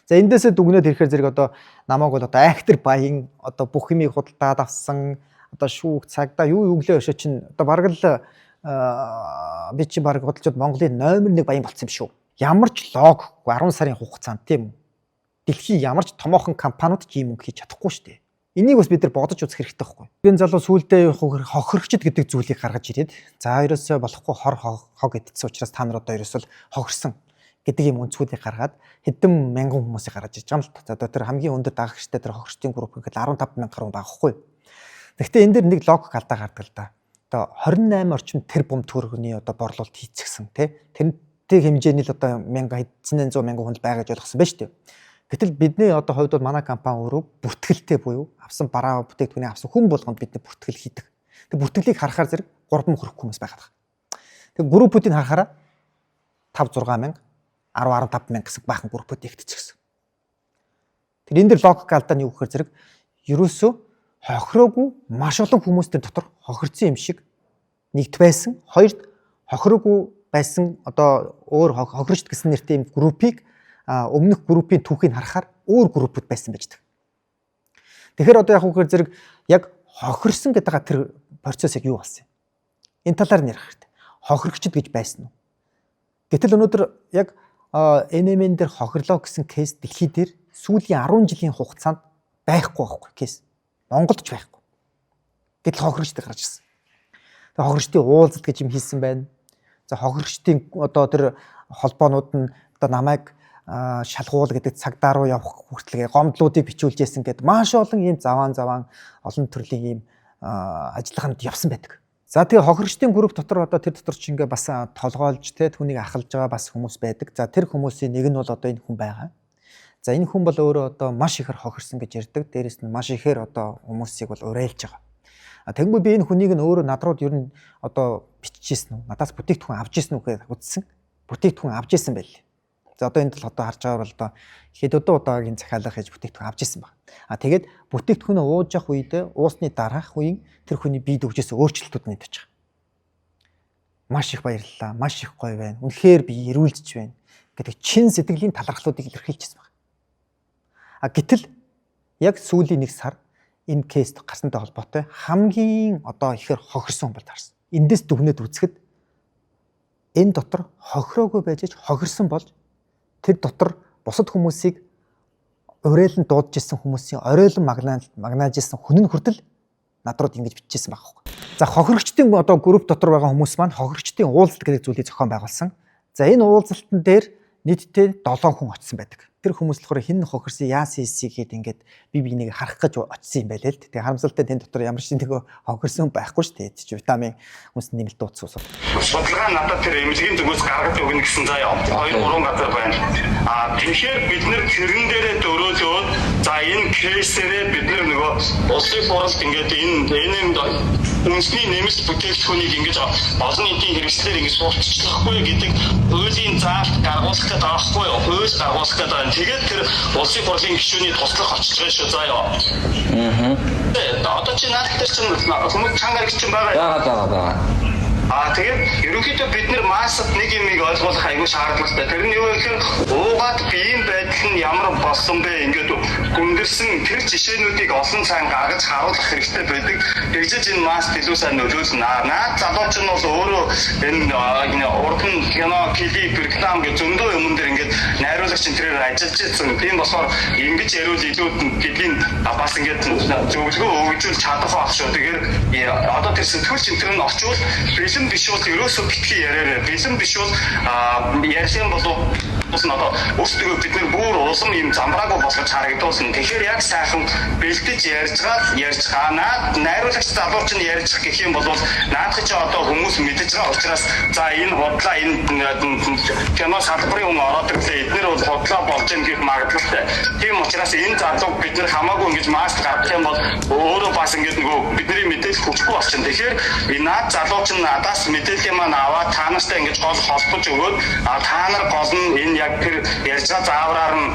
За эндээсээ дүгнээд ирэхээр зэрэг одоо намайг бол одоо актер баян одоо бүх юмыг худалдаад авсан одоо шүүх цагдаа юу өглөө өшөө чинь одоо бараг л би чи бараг худалчууд Монголын номер 1 баян болсон юм шүү. Ямар ч логгүй 10 сарын хугацаанд тийм үү? Дэлхийн ямар ч томоохон компаниуд ч ийм мөнгө хийж чадахгүй шүү дээ. Энийг бас бид нар бодож үзэх хэрэгтэй байхгүй. Энэ залуу сүүлдээ хохирогчд гэдэг зүйлийг гаргаж ирээд за ерөөсөө болохгүй хог гэдсэн учраас та нар одоо ерөөсөө хохирсон гэдэг юм өнцгүүдийг гаргаад хэдэн мянган хүмүүсийг гаргаж ирж байгаа юм л та. Одоо тэр хамгийн өндөр дагагчтай тэр хохирчдын групп гэхэд 15,000 гаруй байхгүй. Гэхдээ энэ дэр нэг логик алдаа гардаг л да. Одоо 28 орчим тэрбум төгрөгийн одоо борлуулалт хийцгсэн тий. Тэрнтэй хэмжээний л одоо 100,000 хүн байгаа гэж ойлгосон байна шүү дээ. Гэтэл бидний одоо хувьд бол манай компани өөрөө бүртгэлтэй буюу авсан бараа бүтээгдэхүүний авсан хүн болгонд бидний бүртгэл хийдэг. Тэг бүртгэлийг харахаар зэрэг 3,000 хүрэх хүмүүс байгаа. Тэг группүүдийг харахаараа 5-6,000, 10-15,000 гэсэн баахан группүүд ихтэйчихсэн. Тэр энэ дэр логик алдаа нь юу гэхээр зэрэг ерөөсөө хохироогүй маш олон хүмүүс тэр дотор хохирцсан юм шиг нэгт байсан. Хоёрд хохироогүй байсан одоо өөр хохирогчд гэсэн нэртэй юм группийг өмнөх группийн түүхийг харахаар өөр группүүд байсан байж дэг. Тэгэхээр одоо яг үгээр зэрэг яг хохирсон гэдэг тэр процесс яг юу болсон юм? Энэ талаар нэрх хэрэгтэй. Хохирогчд гэж байсан уу? Гэтэл өнөөдөр яг NMN дээр хохирлоо гэсэн кейс дэлхий дээр сүүлийн 10 жилийн хугацаанд байхгүй байхгүй кейс. Монголд ч байхгүй. Гэтэл хохирогчд гарч ирсэн. Тэгээ хохирогчдын уулзалт гэж юм хийсэн байна. За хохирогчдын одоо тэр холбоонууд нь одоо намайг шалгуул гэдэг цагдаа руу явах хүртэл гомдлуудыг бичүүлж яасан гэд маш олон ийм заваан олон төрлийн ийм ажиллагаанд явсан байдаг. За тэгээ хохирогчдын групп дотор одоо тэр дотор ч ингээ бас толгойлж те түүнийг ахалж байгаа бас хүмүүс байдаг. За тэр хүмүүсийн нэг нь бол одоо энэ хүн байгаа. За энэ хүн бол өөрөө одоо маш ихээр хохирсон гэж ярьдаг. Дээрээс нь маш ихээр одоо хүмүүсийг бол уриалж байгаа. Тэгвэл би энэ хүнийг нь өөрөө над руу ер нь одоо биччихсэн үү? Надаас бүтээгдэхүүн авч ирсэн үү гэж үзсэн. Бүтээгдэхүүн авч ирсэн байл. За одоо энэ тал одоо харж байгаа бол одоо хэд удаагийн захиалга хийж бүтээгдэхүүн авч ирсэн баг. Тэгээд бүтээгдэхүүнөө ууж явах үедээ уусны дараах үеийн тэр хүний бие дөгжөөс өөрчлөлтүүд нэгдэж байгаа. Маш их баярлалаа. Маш их гоё байна. Үнэхээр би эрүүлж байна гэдэг чин сэтгэлийн талархлуудыг илэрхийлчихсэн баг. Гэтэл яг сүүлийн нэг сар энэ кейст гарсантай холбоотой хамгийн одоо ихээр хохирсон хүн бол таарсан. Эндээс дүгнээд үзэхэд энэ дотор хохироогүй байж хохирсон болж тэр дотор бусад хүмүүсийг уриалан дуудаж ирсэн хүмүүсийн оройлон магнааж ирсэн хүн нь хүртэл над руу ингэж бичижсэн байгаа байхгүй. За хохирогчдын одоо групп дотор байгаа хүмүүс маань хохирогчдын уулзалт гэдэг зүйлийг зохион байгуулсан. За энэ уулзалтан дээр нийтдээ 7 хүн очсон байдаг. Тэр хүмүүс болохоор хин хохирсон яасан хийсийг ингээд би бинийг харах гэж очсон юм байлээ л. Тэгээ харамсалтай тэн дотор ямар ч нэг хохирсон байхгүй шүү дээ. Чи витамин хүмүүс нэмэлт дуудсан ус. Судалгаа надад тэр эмнэлгийн зүгээс гаргаж өгнө гэсэн заяа 2-3 газар байна. Тэгэхээр бид нэр тэрэн дээрээ дөрөөлөөд за энэ кейсээрээ бид нөгөө улсын форумд ингээд энэ үнсний нэмэлт бүтээгдэхүүнийг ингэж олон нийтийн хэрэгслээр ингэж суулцчихлахгүй гэдэг хуулийн заалт гаргуулах гэдэг аахгүй юу? Хууль гаргуулах гэдэг. Тэгээд тэр улсын хурлын гишүүний туслах очиж байгаа шүү заяа. Одоо чи наадтай чинь хүмүүс чангаар гэж чинь байгаа. Бага. Тэгээд ерөнхийдөө бид нэр массад нэг юмыг ойлгох аягүй шаардлагатай. Тэр нь юу вэ гэхээр уугаад биеийн байдал нь ямар болсон бэ? Ингээд гүндэрсэн тэр жишээнүүдийг олон сайн гаргаж харуулах хэрэгтэй байдаг. Тэгжиж энэ масс илүү сайн нөлөөлнө. Наад залууч нь бол өөрөө энэ уран кино, клип, реклам гэх зөндөө юм дээр ингээд найруулагч энтрээр ажиллаж ирсэн. Тийм болохоор ингэж ярил илүү гэдгийг бас ингээд зөвлөгөө өгжүүл чадах байх шүү. Тэгэхээр одоо тэр сэтгүүлч энтер нь очивол бэлэн биш бол ерөөсөө битгий яриараа. Бэлэн биш бол ярьсан болов одоо өөрсдөө бид нэр бүр улам юм замбраагүй болгож харагдуулсан. Тэгэхээр яг сайхан бэлдэж ярьж байгаа найруулагч залууч нь ярьж гэх юм бол наадах чи одоо хүмүүс мэдэж байгаа учраас за энэ бодлоо энэ кино салбарын хүн ороод ирлээ эдгээр бол бодлоо болж ийн гэх магадлалтай. Тийм учраас энэ залууг бид нэр хамаагүй ингэж маск гаргах юм бол өөрөө бас ингэж нөгөө бидний мэдээлэл хүчгүй болчихно. Тэгэхээр энэ наад залууч нь надаас мэдээлэл маань аваад та нартай ингэж гол холбож өгөөд та нар гол нь энэ яг тэр ярьж байгаа заавраар нь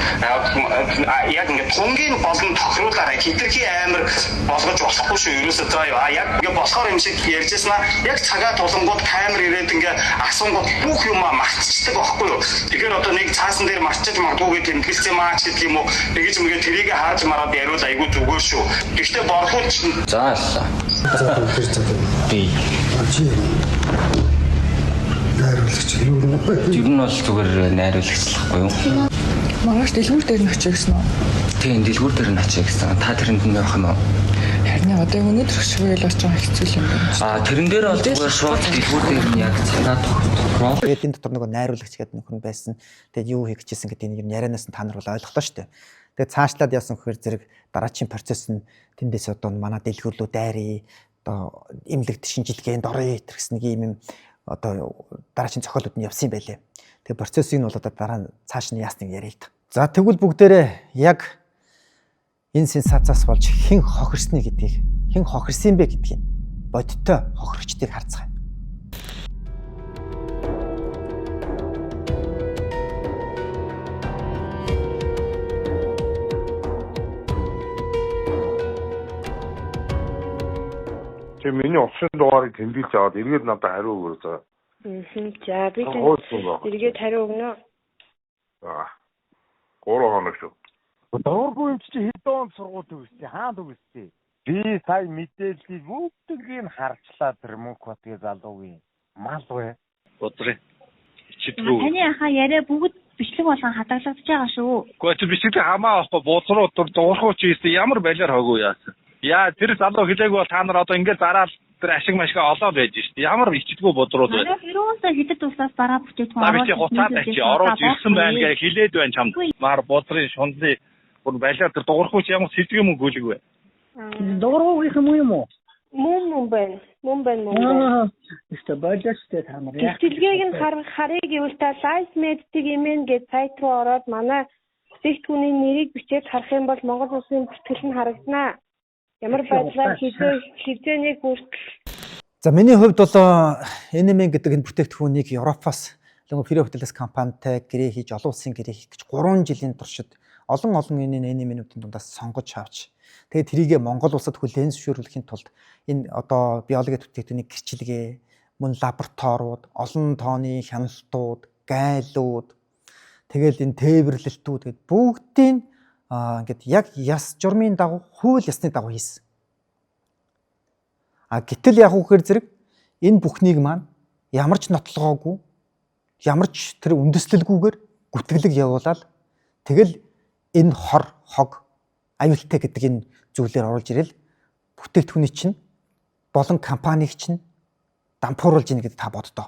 яг ингээд тунгийн гол нь тохируулаарай. Хитрхи амар болгож болохгүй шүү. Ерөөсөө за яг ингээд болохоор юм шиг ярьжсна. Яг цагаа тулангууд камер ирээд ингээд асуунгууд бүх юм мартчихдаг байхгүй юу? Тэгэхээр одоо нэг цаасан дээр мартчих магадгүй тэмдэглэсэн маач гэдэг юм уу? Тэгэж мэгээ тэрийг харж мараад яриул айгүй зүгээр шүү. Гэхдээ борхуулч заалаа. Би найруулагч юу вэ? Юу нь бол зүгээр найруулагчлахгүй юу? Маргааш дэлгүүр дээр нь очиж гисэн үү? Тийм, дэлгүүр дээр нь очиж гисэн. Та тэрэнд нь явах нь уу? Харин одоо өнөөдөр шивээл болж байгаа хэцүү юм байна. Тэрэн дээр бол зүгээр шууд дэлгүүр дээр нь яг цагаа тохироо. Тэгээд энэ дотор нөгөө найруулагч гэдэг нөхөр байсан. Тэгээд юу хийх гэжсэн гэдэг энэ ярианаас нь та нар бол ойлголоо шүү дээ. Тэгээд цаашлаад явсан гэхээр зэрэг дараачийн процесс нь тэндээс одоо манай дэлгүүрлүү дайрыг одоо имлэгт шинжилгээнд орё гэсэн нэг юм одоо дараачийн зохиолууд нь явсан юм байлээ. Тэгээ процессыг нь бол одоо дараа нь цааш нь яасныг яриа л та. За тэгвэл бүгдээрээ яг энэ сенсацаас болж хэн хохирсны гэдгийг хэн хохирсан бэ гэдгийг бодиттой хохирогчдыг харцгаая. Чи миний опшн дугаарыг тэмдэглэж аваад эргээд надад хариу өгөө за. За би эргээд хариу өгнө. За. 3 хоног шүү. Дооргүй юм чи хэдэн он сургууль төгссөн хаана төгссөн? Би сая мэдээллийг бүгдийг нь харчлаа тэр Мөнхбатгийн залуугийн мал вэ? Бодроо. Читрүү. Таны ахаа яриа бүгд бичлэг болгон хадгалагдаж байгаа шүү. Гэхдээ чи бичлэг хамаа авахгүй бууцруу дуурхуу чи ямар балиар хогоо яасан. Яа тэр залуу хэлээг бол та нар одоо ингээд зараад тэр ашиг машгаа олоод байж шít. Ямар ичдэггүй бодрууд вэ? Ерөөсөө хэдэд туслаас бараа бүтээгдэхүүн оруулж би хуцаад очи оруулж ирсэн байна гэж хэлээд байна чамд. Мар бодрын шундлын бүр балиар тэр дуурхуу чи ямар сэтгэм мөнгө гүлэг вэ? Дуурхуугийнх юм уу? Мөн байна. Ихтэй байлжтэй та нар яа. Бичлэгийг нь харъя гэвэл та LiveMed-ийг имэн гэж сайт руу ороод манай бүтээгдэхүүний нэрийг бичээд харах юм бол Монгол улсын бүртгэл нь харагданаа. Ямар байдлаар хизээнийг хүртэл. За миний хувьд бол NMN гэдэг энэ бүтээгдэхүүнийг Европоос нөгөө Фире Хотелес компанитай гэрээ хийж олон улсын гэрээ хийх гэж 3 жилийн туршид олон энэ NMN-үүдийн дундаас сонгож авч тэгээд тэрийгэ Монгол улсад хүлээн зөвшөөрлөхийн тулд энэ одоо биологи бүтээгдэхүүний гэрчилгээ, мөн лабораториуд, олон тооны хяналтууд, гайлууд тэгээд энэ тээвэрлэлтүүд гэд бүгдийн ингээд яг яс журмын дагуу хууль ясны дагуу хийсэн. Гэтэл яг үхээр зэрэг энэ бүхнийг маань ямар ч нотлогоогүй, ямар ч тэр үндэслэлгүйгээр гүтгэлэг явуулаад тэгэл энэ хог аюултай гэдэг энэ зүйлээр оруулж ирэл бүтээгдэхүүний чинь болон компаниг чинь дампууруулж ийн гэдэг та боддоо.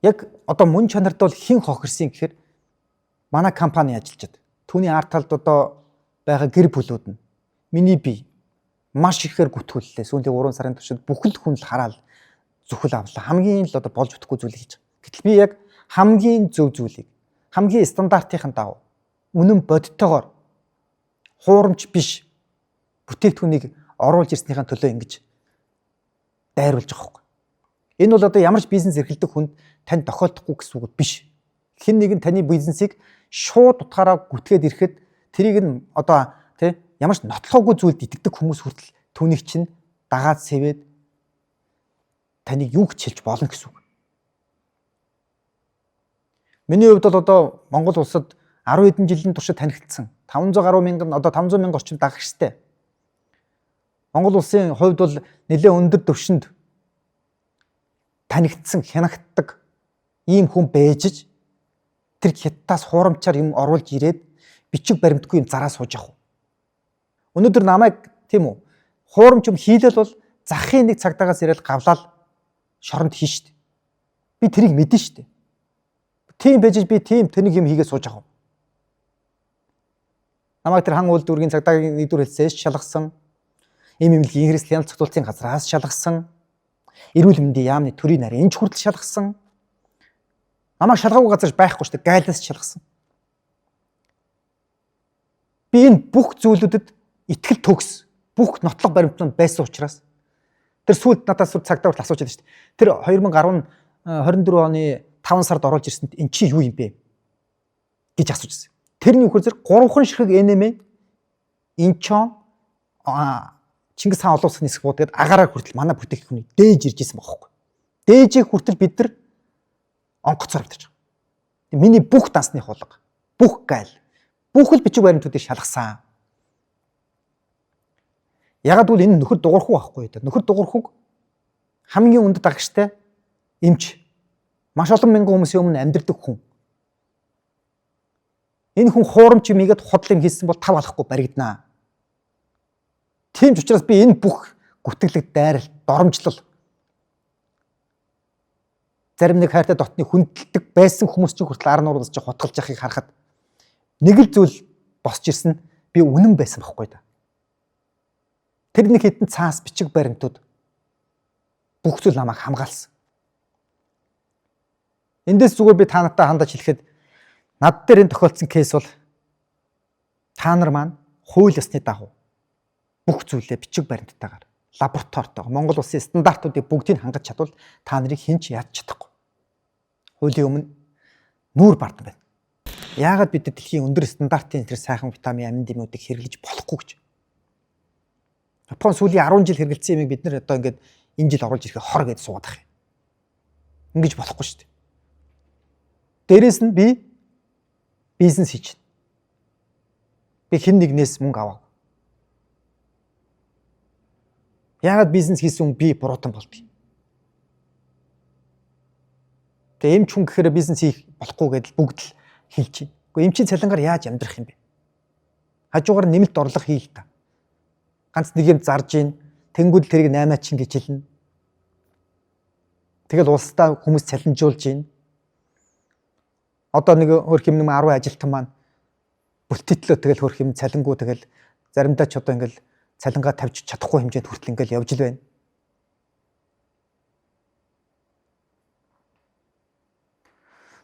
Яг одоо мөн чанарт бол хэн хохирсан гэхээр манай компани ажиллаж. Түүний арт талд одоо байгаа гэр бүлүүд нь миний бие маш ихээр гүтгүүллээ. Сүүлийн 3 сарын туршид бүхэл хүн л хараад зүхэл авлаа. Хамгийн л одоо болж бүтггүй зүйлийг хийж байгаа. Гэтэл би яг хамгийн зөв зүйлийг хамгийн стандартын дагуу үнэн бодиттойгоор хуурамч биш бүтээгдэхүүнийг оруулж ирснийхэн төлөө ингэж дайруулж байгаа юм. Энэ бол одоо ямар ч бизнес эрхэлдэг хүнд тань тохиолдохгүй гэсэн үг биш. Хэн нэгэн таны бизнесийг шууд утгаараа гүтгээд ирэхэд тэрийг нь одоо тий ямар ч нотлоогүй зүйлд итгэдэг хүмүүс хүртэл түүнийг чинь дагаад сэвээд таныг юу ч хэлж болно гэсэн үг. Миний хувьд бол одоо Монгол улсад 10 хэдэн жилийн туршид танигдсан 500 гаруй мянган одоо 500 мянга орчим дагагчтай. Монгол улсын хувьд бол нэлээд өндөр түвшинд танигдсан хянагддаг ийм хүн бэжж тэр хятадаас хуурамчаар юм оруулж ирээд бичиг баримтгүй юм зараа сууж явах. Өнөөдөр намайг тийм үү хуурамч юм хийлэл бол захын нэг цагдаагаас ирэл гавлал шоронд хийн штэ. Би тэрийг мэдэн штэ. Тийм бэжж би тийм тэнийг юм хийгээд сууж явах. Намайг тэр хан үйлдвэрийн цагдаагийн нэгдүгээр хэлсээс шалгасан. Ийм эмнэлгийн хэрэгсэл хяналт цогцолтын газраас шалгасан. Эрүүл мэндийн яамны төрийн нарийн ч хүртэл шалгасан. Намайг шалгаагүй газар байхгүй шүү дээ. Гайлаас шалгасан. Би энэ бүх зүйлүүдэд итгэл төгс, бүх нотлох баримтууд байсан учраас тэр сүүлд надаас цагдаа хүртэл асууж байсан шүү дээ. Тэр 2024 оны 5 сард оруулж ирсэнд эн чи юу юм бэ гэж асууж байсан. Тэрний үхээр зэрэг 3хан ширхэг НМ Инчон Чингис хаан олон улсын нисэх буудад агаараар хүртэл манай бүтээгдэхүүнийг дээж ирж исэн байхгүй. Дээжийг хүртэл бид нар онгоцоор авдаж байгаа. Миний бүх дансны хулга, бүх гайл, бүх л бичиг баримтуудыг шалгасан. Ягаад гэвэл энэ нөхөр дуурхуу байхгүй дээ. Нөхөр дуурхууг хамгийн өндөр дагагчтай эмч маш олон мянган хүмүүсийн өмнө амьдардаг хүн. Энэ хүн хуурамч юм игээд худал юм хийсэн бол тав алахгүй баригдана. Тийм ч учраас би энэ бүх гүтгэлэг дайрал, доромжлол зарим нэг хайртай дотны хүндэлдэг байсан хүмүүс чинь хүртэл ар нуураас чи хотголж яхахыг харахад нэг л зүйл босч ирсэн би үнэн байсан байхгүй да. Тэр нэг хэдэн цаас бичиг баримтууд бүх зүйл намайг хамгаалсан. Эндээс зүгээр би та нартай хандаж хэлэхэд над дээр энэ тохиолдсон кейс бол та нар маань хууль ёсны дагуу бүх зүйлээ бичиг баримттайгаар лабораторитойгоо Монгол улсын стандартуудыг бүгдийг хангаж чадвал та нарыг хинч яаж чадахгүй. Хуулийн өмнө нүүр бардан байна. Яагаад бид дэлхийн өндөр стандартын тэр сайхан витамин амин дэмүүдийг хэрэглэж болохгүй гэж. Япон сүүлийн 10 жил хэрэгэлсэн юмыг бид нэр одоо ингээд энэ жил оруулж ирэхэд хор гэж суугаад ах юм. Ингэж болохгүй шүү дээ. Дээрээс нь би бизнес хийж байна. Би хэн нэгнээс мөнгө аваа. Яагаад бизнес хийсэн хүн би буруутан болдгийг. Тэгээ эмч хүн гэхээр бизнес хийх болохгүй гэдэл бүгд л хэлж байна. Гэхдээ эмчийн цалингаар яаж амьдрах юм бэ? Хажуугаар нэмэлт орлого хийх та. Ганц нэг юм зарж ийн, тэнгууд тэрийг 8 чин гэж хэлнэ. Тэгэл улсдаа хүмүүс цалинжуулж ийн. Одоо нэг хөрх юм 10 ажилтан маань бүлтитлөө тэгэл хөрх юм цалингуу тэгэл заримдаа ч одоо ингээл цалингаа тавьж чадахгүй хэмжээнд хүртэл ингээл явж л байна.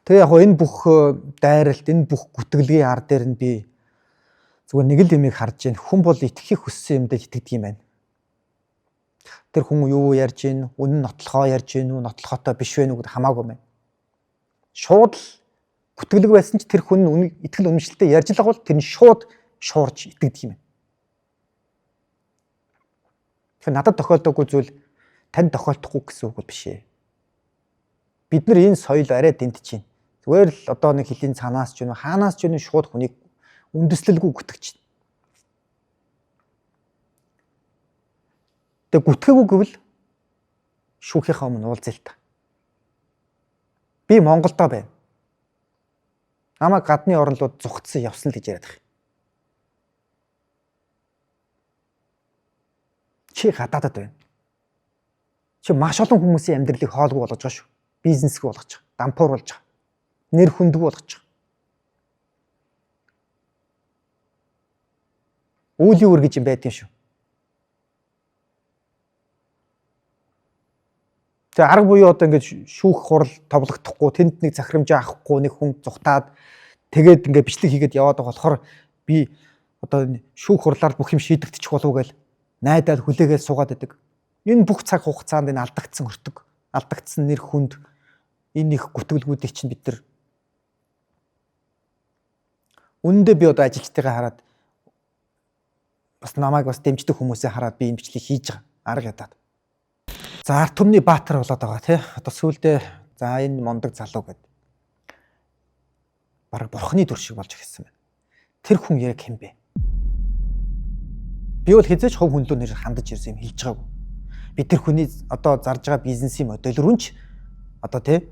Тэгээ яг энэ бүх дайралт, энэ бүх гүтгэлгийн ар дээр нь би зүгээр нэг л юмыг харж байна. Хүн бол итгэхийг хүссэн юмдаа итгэдэг юм байна. Тэр хүн юу ярьж гин, үнэн нотлохоо ярьж гин үү, нотлохоотой биш вэ нүгд хамаагүй байна. Шууд л гүтгэлэг байсан ч тэр хүн итгэл үнэмшилтэд ярьж л агвал тэр нь шууд шуурж итгэдэг юм байна. Тэгэхээр надад тохиолдоогүй зүйл танд тохиолдохгүй гэсэн үг бол биш ээ. Бид нар энэ соёл арай дэмтэж байна. Зүгээр л одоо нэг хэлийн цаанаас ч юм уу, хаанаас ч юм уу шууд хүнийг үндэслэлгүй гүтгэж байна. Тэгээ гүтгээгүү гэвэл шүүхийнхаа өмнө уулзъя л та. Би Монголдо байна. Намайг гадны орнолууд зүгтсэн явсан л гэж яриад байгаа. Чи гадаадад байна. Чи маш олон хүмүүсийн амьдралыг хоолгүй болгож байгаа шүү. Бизнесгүй болгож байгаа. Дампуур болж байгаа. Нэр хүндгүй болгож байгаа. Үүлийн үр гэж юм байдгийн шүү. Тэгээ арга буюу одоо ингэж шүүх хурал товлогдохгүй, тэнд нэг захирамжаа авахгүй нэг хүн зүхтаад тэгээд ингээ бичлэг хийгээд яваад байгаа болохоор би одоо шүүх хурлаар бүх юм шийдэгдчих болов уу гэж найдаад хүлээгээл суугаад байдаг. Энэ бүх цаг хугацаанд энэ алдагдсан өртөг, алдагдсан нэр хүнд энэ их гүтгэлгүүдийг чинь бид нар үндэ би одоо ажилчдыгаа хараад бас намайг бас дэмждэг хүмүүсээ хараад би эмчлэг хийж байгаа. арга ядаад. За арт түмний баатар болоод байгаа тий. Одоо сүүлдээ за энэ мондөг залуу гэдэг бараг бурхны дүр шиг болж ирсэн байна. Тэр хүн яг хэн бэ? Би бол хязгаарч хувь хүнлүүнээр хандаж ирсэн юм хэлж байгаагүй. Би тэр хүний одоо зарж байгаа бизнесийн модель рүү ч одоо тий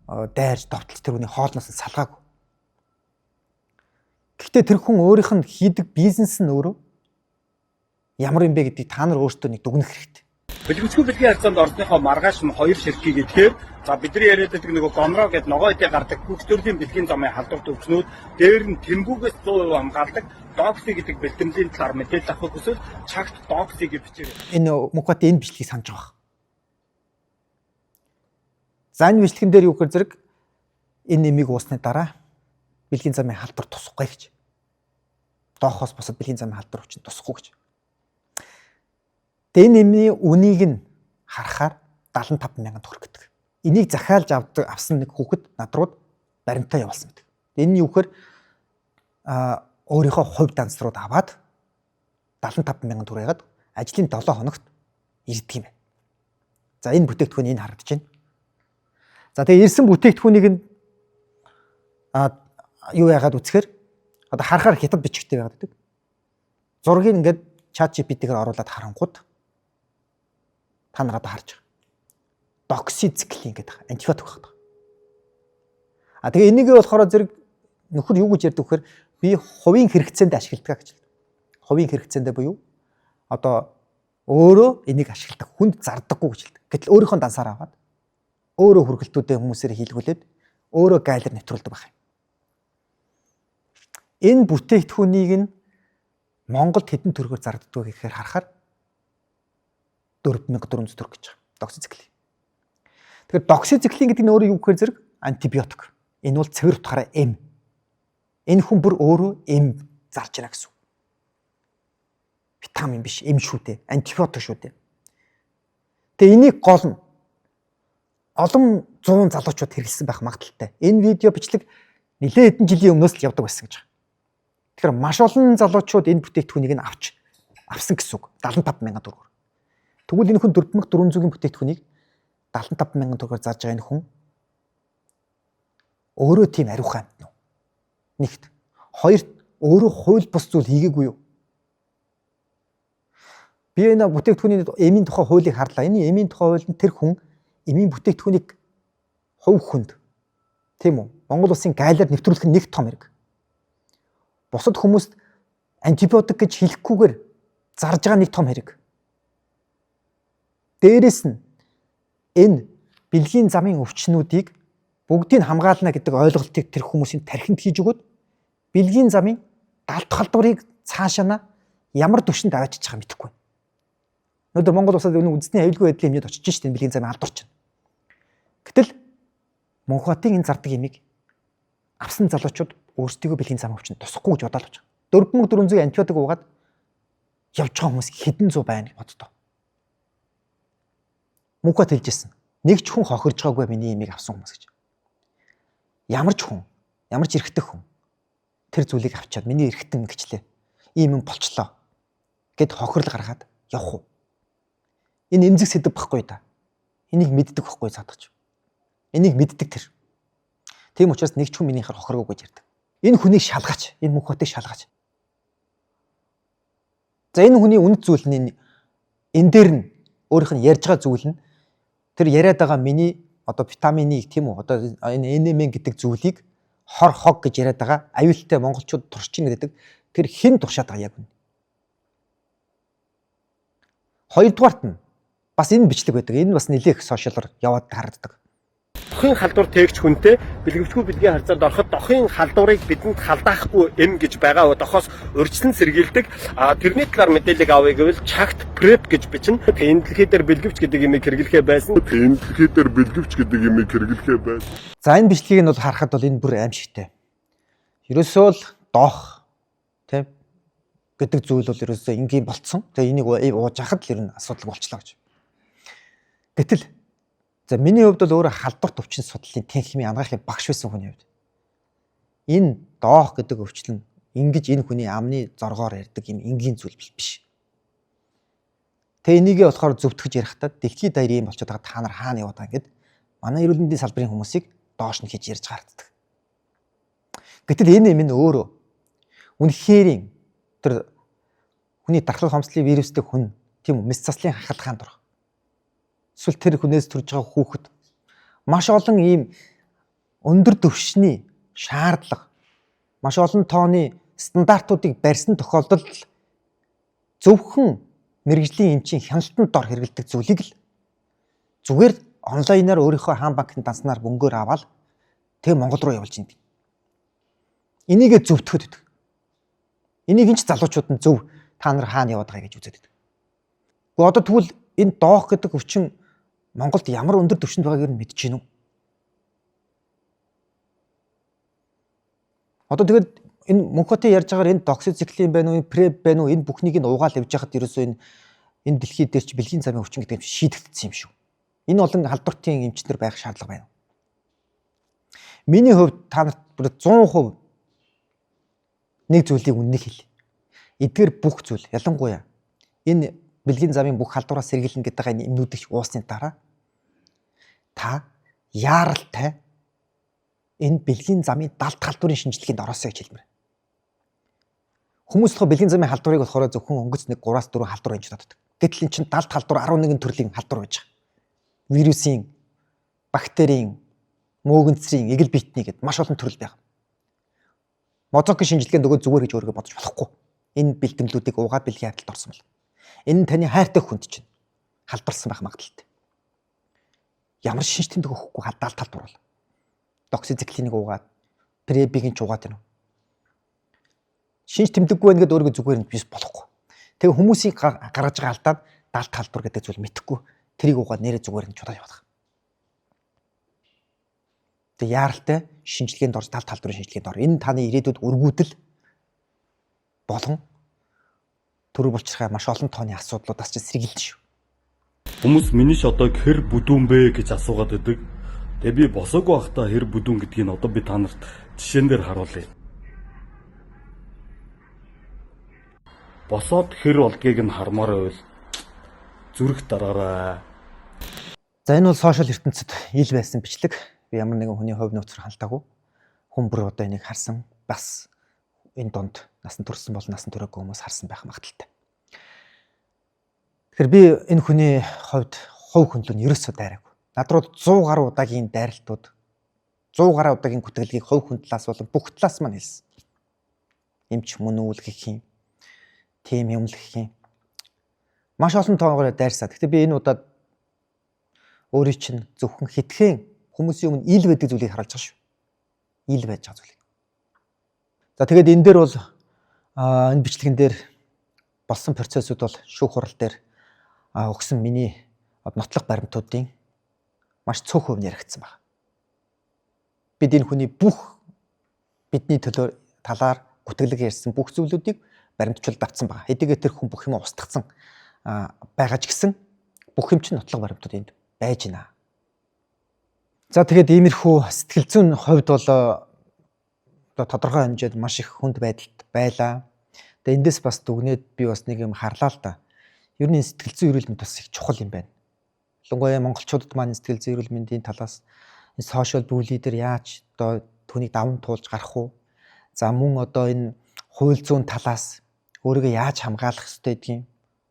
дайрж довтлж тэр хүний хоолноос нь салгаагүй. Гэхдээ тэр хүн өөрийнх нь хийдэг бизнес нь өөрөө ямар юм бэ гэдгийг та нар өөрсдөө нэг дүгнэх хэрэгтэй. Бэлгэвчгүй бэлгийн харьцаанд орсныхоо маргааш нь 2 ширхэг гэдгээр за бидний яриад байдаг нөгөө гомроо гэдэг ногоо идэ гардаг бүх төрлийн бэлгийн замын халдвар төвчнүүд дээр нь тэмгүүгээс 100% хамгаалдаг докси гэдэг бэлтгэмжийн талаар мэдээлэл авах хүсвэл чагт докси гэж бичээрэй. Энэ мукат энэ бичлэгийг санаж байгаа. За энэ бичлэгэн дээр юу гэхээр зэрэг энэ нэмийг уусны дараа бэлгийн замын халдвар тусахгүй гэж. Доохоос босоод бэлгийн замын халдвар хүчин тусахгүй гэж. Тэгээ энэ нэмийн үнийг нь харахаар 75,000 төгрөг гэдэг. Энийг захиалж авсан нэг хүүхэд надрууд баримтаа явуулсан гэдэг. Энэ нь юу гэхээр өөрийнхөө хувь данс руу аваад 75,000 төгрөгийг ажлын 7 хоногт ирдэг юм байна. За энэ бүтээгдэхүүн энэ харагдаж байна. За тэгээ ирсэн бүтээгдэхүүнийг нь юу яагаад үзэхээр одоо харахаар хятад бичгтэй байгаад байдаг. Зургийг ингээд чат GPT-гээр оруулаад харангууд та нар одоо харж байгаа. Доксициклийн гэдэг антибиотик багтаа. Тэгээ энийгээ болохоор зэрэг нөхөр юу гэж ярьдаг вэхээр би хувийн хэрэгцээнд ашигладаг гэж. Хувийн хэрэгцээндээ буюу одоо өөрөө энийг ашигладаг, хүнд зардаггүй гэж хэлдэг. Гэтэл өөрийнхөө дансаар аваад өөрөө хүргэлтүүдээ хүмүүсээр хийлгүүлээд өөрөө гайлар нэвтрүүлдэг байх юм. Энэ бүтээгдэхүүнийг нь Монголд хэдэн төгрөгөөр зарддаг гэхээр харахаар 4,400 төгрөг гэж байгаа. Доксициклийн. Тэгэхээр доксициклийн гэдэг нь өөрөө юу гэхээр зэрэг антибиотик. Энэ бол цэвэр утгаараа эм. Энэ хүн бүр өөрөө эм зарж байна гэсэн. Витамин биш, эм шүү дээ. Антибиотик шүү дээ. Тэгээ энийг гол нь олон 100 залуучууд хэрэглэсэн байх магадaltaй. Энэ видео бичлэг нэлээд хэдэн жилийн өмнөөс л явдаг байсан гэж байна. Тэгэхээр маш олон залуучууд энэ бүтээгдэхүүнийг нь авсан гэсэн үг. 75,000 төгрөг. Тэгвэл энэ хүн 4,400-ийн бүтээгдэхүүнийг 75,000 төгрөгөөр зарж байгаа энэ хүн өөрөө тийм ариухан амт нь. Нэгт. Хоёрт өөрөө хууль бус зүйл хийгээгүй юу? Би энэ бүтээгдэхүүний эмийн тухай хуулийг харлаа. Энэ эмийн тухай хууль нь тэр хүн эмийн бүтээгдэхүүнийг хувь хүнд тийм үү? Монгол улсын гайлаар нэвтрүүлэх нь нэг том хэрэг. Бусад хүмүүст антибиотик гэж хэлэхгүйгээр зарж байгаа нэг том хэрэг. Дээрээс нь энэ бэлгийн замын өвчнүүдийг бүгдийг хамгаална гэдэг ойлголтыг тэр хүмүүсийн тархинд хийж өгөөд бэлгийн замын далд халдварыг цаашаана ямар түвшинд аваачиж байгаа мэдэхгүй. Өнөөдөр Монгол улсад энэ үндэсний аюулгүй байдлын хэмжээнд очиж штеп бэлгийн замын халдварч байна. Гэтэл Монхотын энэ зардаг ямиг авсан залуучууд өөрсдөө бэлгийн замын өвчнөд тусахгүй гэж бодоод байна. 4,400 антибиотик уугаад явж байгаа хүмүүс хэдэн зуун байна гэж боддоо. Мөнхөт хэлжсэн. Нэг ч хүн хохирж байгаагүй миний ямиг авсан хүмүүс гэж. Ямар ч хүн, ямар ч эрэгтэй хүн тэр зүйлийг авчаад миний эрэгтэн гिचлээ. Ийм юм болчлоо гэд хохирол гаргаад явах уу? Энэ эмзэг сэдв байхгүй да. Энийг мэддэг байхгүй цаадагч. Энийг мэддэг тэр. Тийм учраас нэг ч хүн минийхэр хохиргоогүй гэж ярьдаг. Энэ хүнийг шалгаач, энэ мөнхөтийг шалгаач. За энэ хүний үнэт зүйл нь энэ дээр нь өөрийнх нь ярьж байгаа зүйл нь тэр яриад байгаа миний одоо витаминыг тийм үү одоо энэ NMN гэдэг зүйлийг хор хог гэж яриад байгаа аюултай монголчууд туршиж ийн гэдэг тэр хэн туршаад байгаа яг үнэ. Хоёрдугаарт нь бас энэ бичлэг байдаг. Энэ бас нэлээх сошиалар яваад харагддаг. Дохын халдвар тээгч хүнтэй бэлгэвчгүй бэлгийн харьцаанд ороход дохын халдварыг бидэнд халдаахгүй эм гэж байгаа дохоос урьдчилан сэргийлдэг. Тэрний талаар мэдээлэл авъя гэвэл чагт преп гэж бичнэ. Энэ дэлхий дээр бэлгэвч гэдэг юмыг хэрэглэхээ байсан. Энэ дэлхий дээр бэлгэвч гэдэг юмыг хэрэглэхээ байсан. За энэ бичлэгийг нь бол харахад бол энэ бүр аимшигтай. Ерөөсөө л доох тийм гэдэг зүйл бол ерөөсөө энгийн болцсон. Тэгээ энийг ууж хахад л ер нь асуудал болчлоо гэж. Гэтэл за миний хувьд бол өөрөө халдварт өвчин судлалын техникийн ангаахлын багш байсан хүний хувьд энэ доох гэдэг өвчлөн ингэж энэ хүний амны зоргоор ярьдаг юм энгийн зүйл биш. Тэгээ энийгээ болохоор зөвтгөж ярихдаа дэлхийд даяар юм болчиход байгаа та нар хаана яваад байгаа гэд манай эрүүл мэндийн салбарын хүмүүсийг доош нь хийж ярьж гардаг. Гэтэл энэ юм нь өөрөө үнэхээр тэр хүний дархлал хомслын вирустэй хүн тийм үү мэс заслын хахалгаанд орох. Эсвэл тэр хүнээс төрж байгаа хүүхэд маш олон ийм өндөр түвшний шаардлага, маш олон тооны стандартуудыг барьсан тохиолдолд зөвхөн мэрэгжлийн эмчийн хяналтанд дор хэрэгэлдэг зүйлийг л зүгээр онлайнаар өөрийнхөө хаан банкны данснаар мөнгөөр аваад тэг Монгол руу явуулж инд. Энийгээ зөвтгөхөд өгдөг. Энийг энэ ч залуучууд нь зөв та нар хаана яваад байгаа гэж үзээд байдаг. Гэхдээ одоо тэгвэл энэ доох гэдэг өвчин Монголд ямар өндөр түвшинд байгааг нь мэдэж гинүү. Одоо тэгээд энэ Мөнхбатын ярьж байгаагаар энэ доксициклийн байна уу, преп байна уу, энэ бүхнийг нь уугаал явж хахад ерөөсөө энэ дэлхийд дээр ч бэлгийн замын өвчин гэдэг юм шийдэгдсэн юм шүү. Энэ олон халдвартын эмчнэр байх шаардлага байна. Миний хувьд та нарт 100% нэг зүйлийг үннийг хэлье. Эдгээр бүх зүйл ялангуяа энэ бэлгийн замын бүх халдвараас сэргийлнэ гэдэг байгаа энэ эмнүүдийг уусны дараа та яаралтай энэ бэлгийн замын 70 халдварын шинжилгээнд ороосоо гэж хэлмээр. Хүмүүс болохоор бэлгийн замын халдварыг болохоор зөвхөн өнгөц нэг 3-4 халдвар гэж боддог. Гэтэл эн чинь 70 халдвар 11 төрлийн халдвар байж байгаа. Вирусын, бактерийн, мөөгөнцрийн, эгэл биетний гэд маш олон төрөл байна. Мозокийн шинжилгээнд нөгөө зүгээр гэж өөрийгөө бодож болохгүй. Энэ бэлтгэлүүдийг угаад бэлгийн хадгалт орсон бол. Энэ нь таны хайртай хүнд чинь халдварсан байх магадaltaй. Ямар шинж тэмдэг өгөхгүй халдаалт халдвар бол. Доксицикленийг угаад, пребиг нь ч угаад байна. Шинж тэмдэггүй байна гэдээ өөрийгөө зүгээр нь бис болохгүй. Тэгээ хүмүүсийн гаргаж байгаа алдаад 70 халдвар гэдэг зүйл мэдэхгүй. Тэрийг угаад нэрээ зүгээр нь чудаад явах. Тэгээ яаралтай шинжилгээнд орж 70 халдварын шинжилгээнд ор. Энэ таны ирээдүйд өргүүдэл болон төрөв болчихгоо маш олон тооны асуудлуудаас ч сэргийлнэ шүү. Хүмүүс минийш одоо хэр бүдүүн бэ гэж асуугаад байдаг. Тэгээ би босоогүй байхдаа хэр бүдүүн гэдгийг одоо би та нарт жишээн дээр харуулъя. Босоод хэр болдгийг нь хармаар байвал зүрх дараарай. За энэ бол сошиал ертөнцид ил байсан бичлэг. Би ямар нэгэн хүний хувь нөөцөөр халтаагүй. Хүн бүр одоо энийг харсан бас энэ донд насан туршсан бол насан туршаагүй хүмүүс харсан байх магадaltaй. Тэгэхээр би энэ хүний хувьд хувь хөндлөө нь ерөөсөө дайраагүй. Над руу 100 гаруй удаагийн дайралтууд 100 гаруй удаагийн гүтгэлгийг хувь хөндлөөс болон бүх талаас маань хэлсэн. Эмч мөн үл гэх юм. Тим юм л гэх юм. Маш олон тоогоор дайрсаа. Гэхдээ би энэ удаад өөрийн чинь зөвхөн хитгэн хүмүүсийн өмнө ил байдаг зүйлийг харуулж байгаа шүү. Ил байж байгаа зүйлийг. За тэгээд энэ дээр бол энэ бичлэгэн дээр болсон процессыг бол шүүх хурал дээр өгсөн миний нотлох баримтуудын маш цөөх хувь нь яригдсан байна. Бид энэ хүний бүх бидний төлөө талаар гүтгэлэг ярьсан бүх зүйлүүдийг баримтчилд авсан байна. Хэдийгээр тэр хүн бүх юм устгацсан байгаа ч гэсэн бүх юм чинь нотлох баримтууд энд байж байна. За тэгээд иймэрхүү сэтгэл зүйн хувьд бол тодорхой хэмжээнд маш их хүнд байдалд байлаа. Тэгээд эндээс бас дүгнээд би бас нэг юм харлаа л да. Ер нь сэтгэл зүйн эрүүл мэнд бас их чухал юм байна. Ялангуяа монголчуудад маань сэтгэл зүйн эрүүл мэндийн талаас сошиал бүлий дээр яаж одоо түүнийг даван туулж гарах уу? За мөн одоо энэ хууль зүйн талаас өөрийгөө яаж хамгаалах ёстой гэдгийг,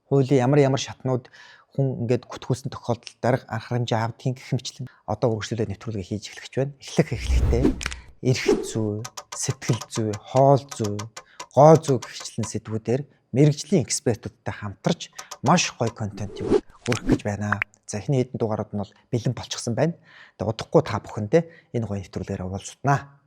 хуулийн ямар шатнууд хүн ингээд гүтгүүлсэн тохиолдолд дарга арга хэмжээ авдгийн гэх мэтлэн одоо үргэлжлүүлээд нэвтрүүлгээ хийж эхлэх гэж байна. Эхлэхдээ эрх зүй, сэтгэл зүй, хоол зүй, гоо зүй гихчлэн сэдвүүдээр мэрэгжлийн экспертүүдтэй хамтарч маш гоё контент юу хүргэх гэж байна. За эхний хэдэн дугаарууд нь бол бэлэн болчихсон байна. Тэгээ удахгүй та бүхэндээ энэ гоё нэвтрүүлгээр уулзтнаа.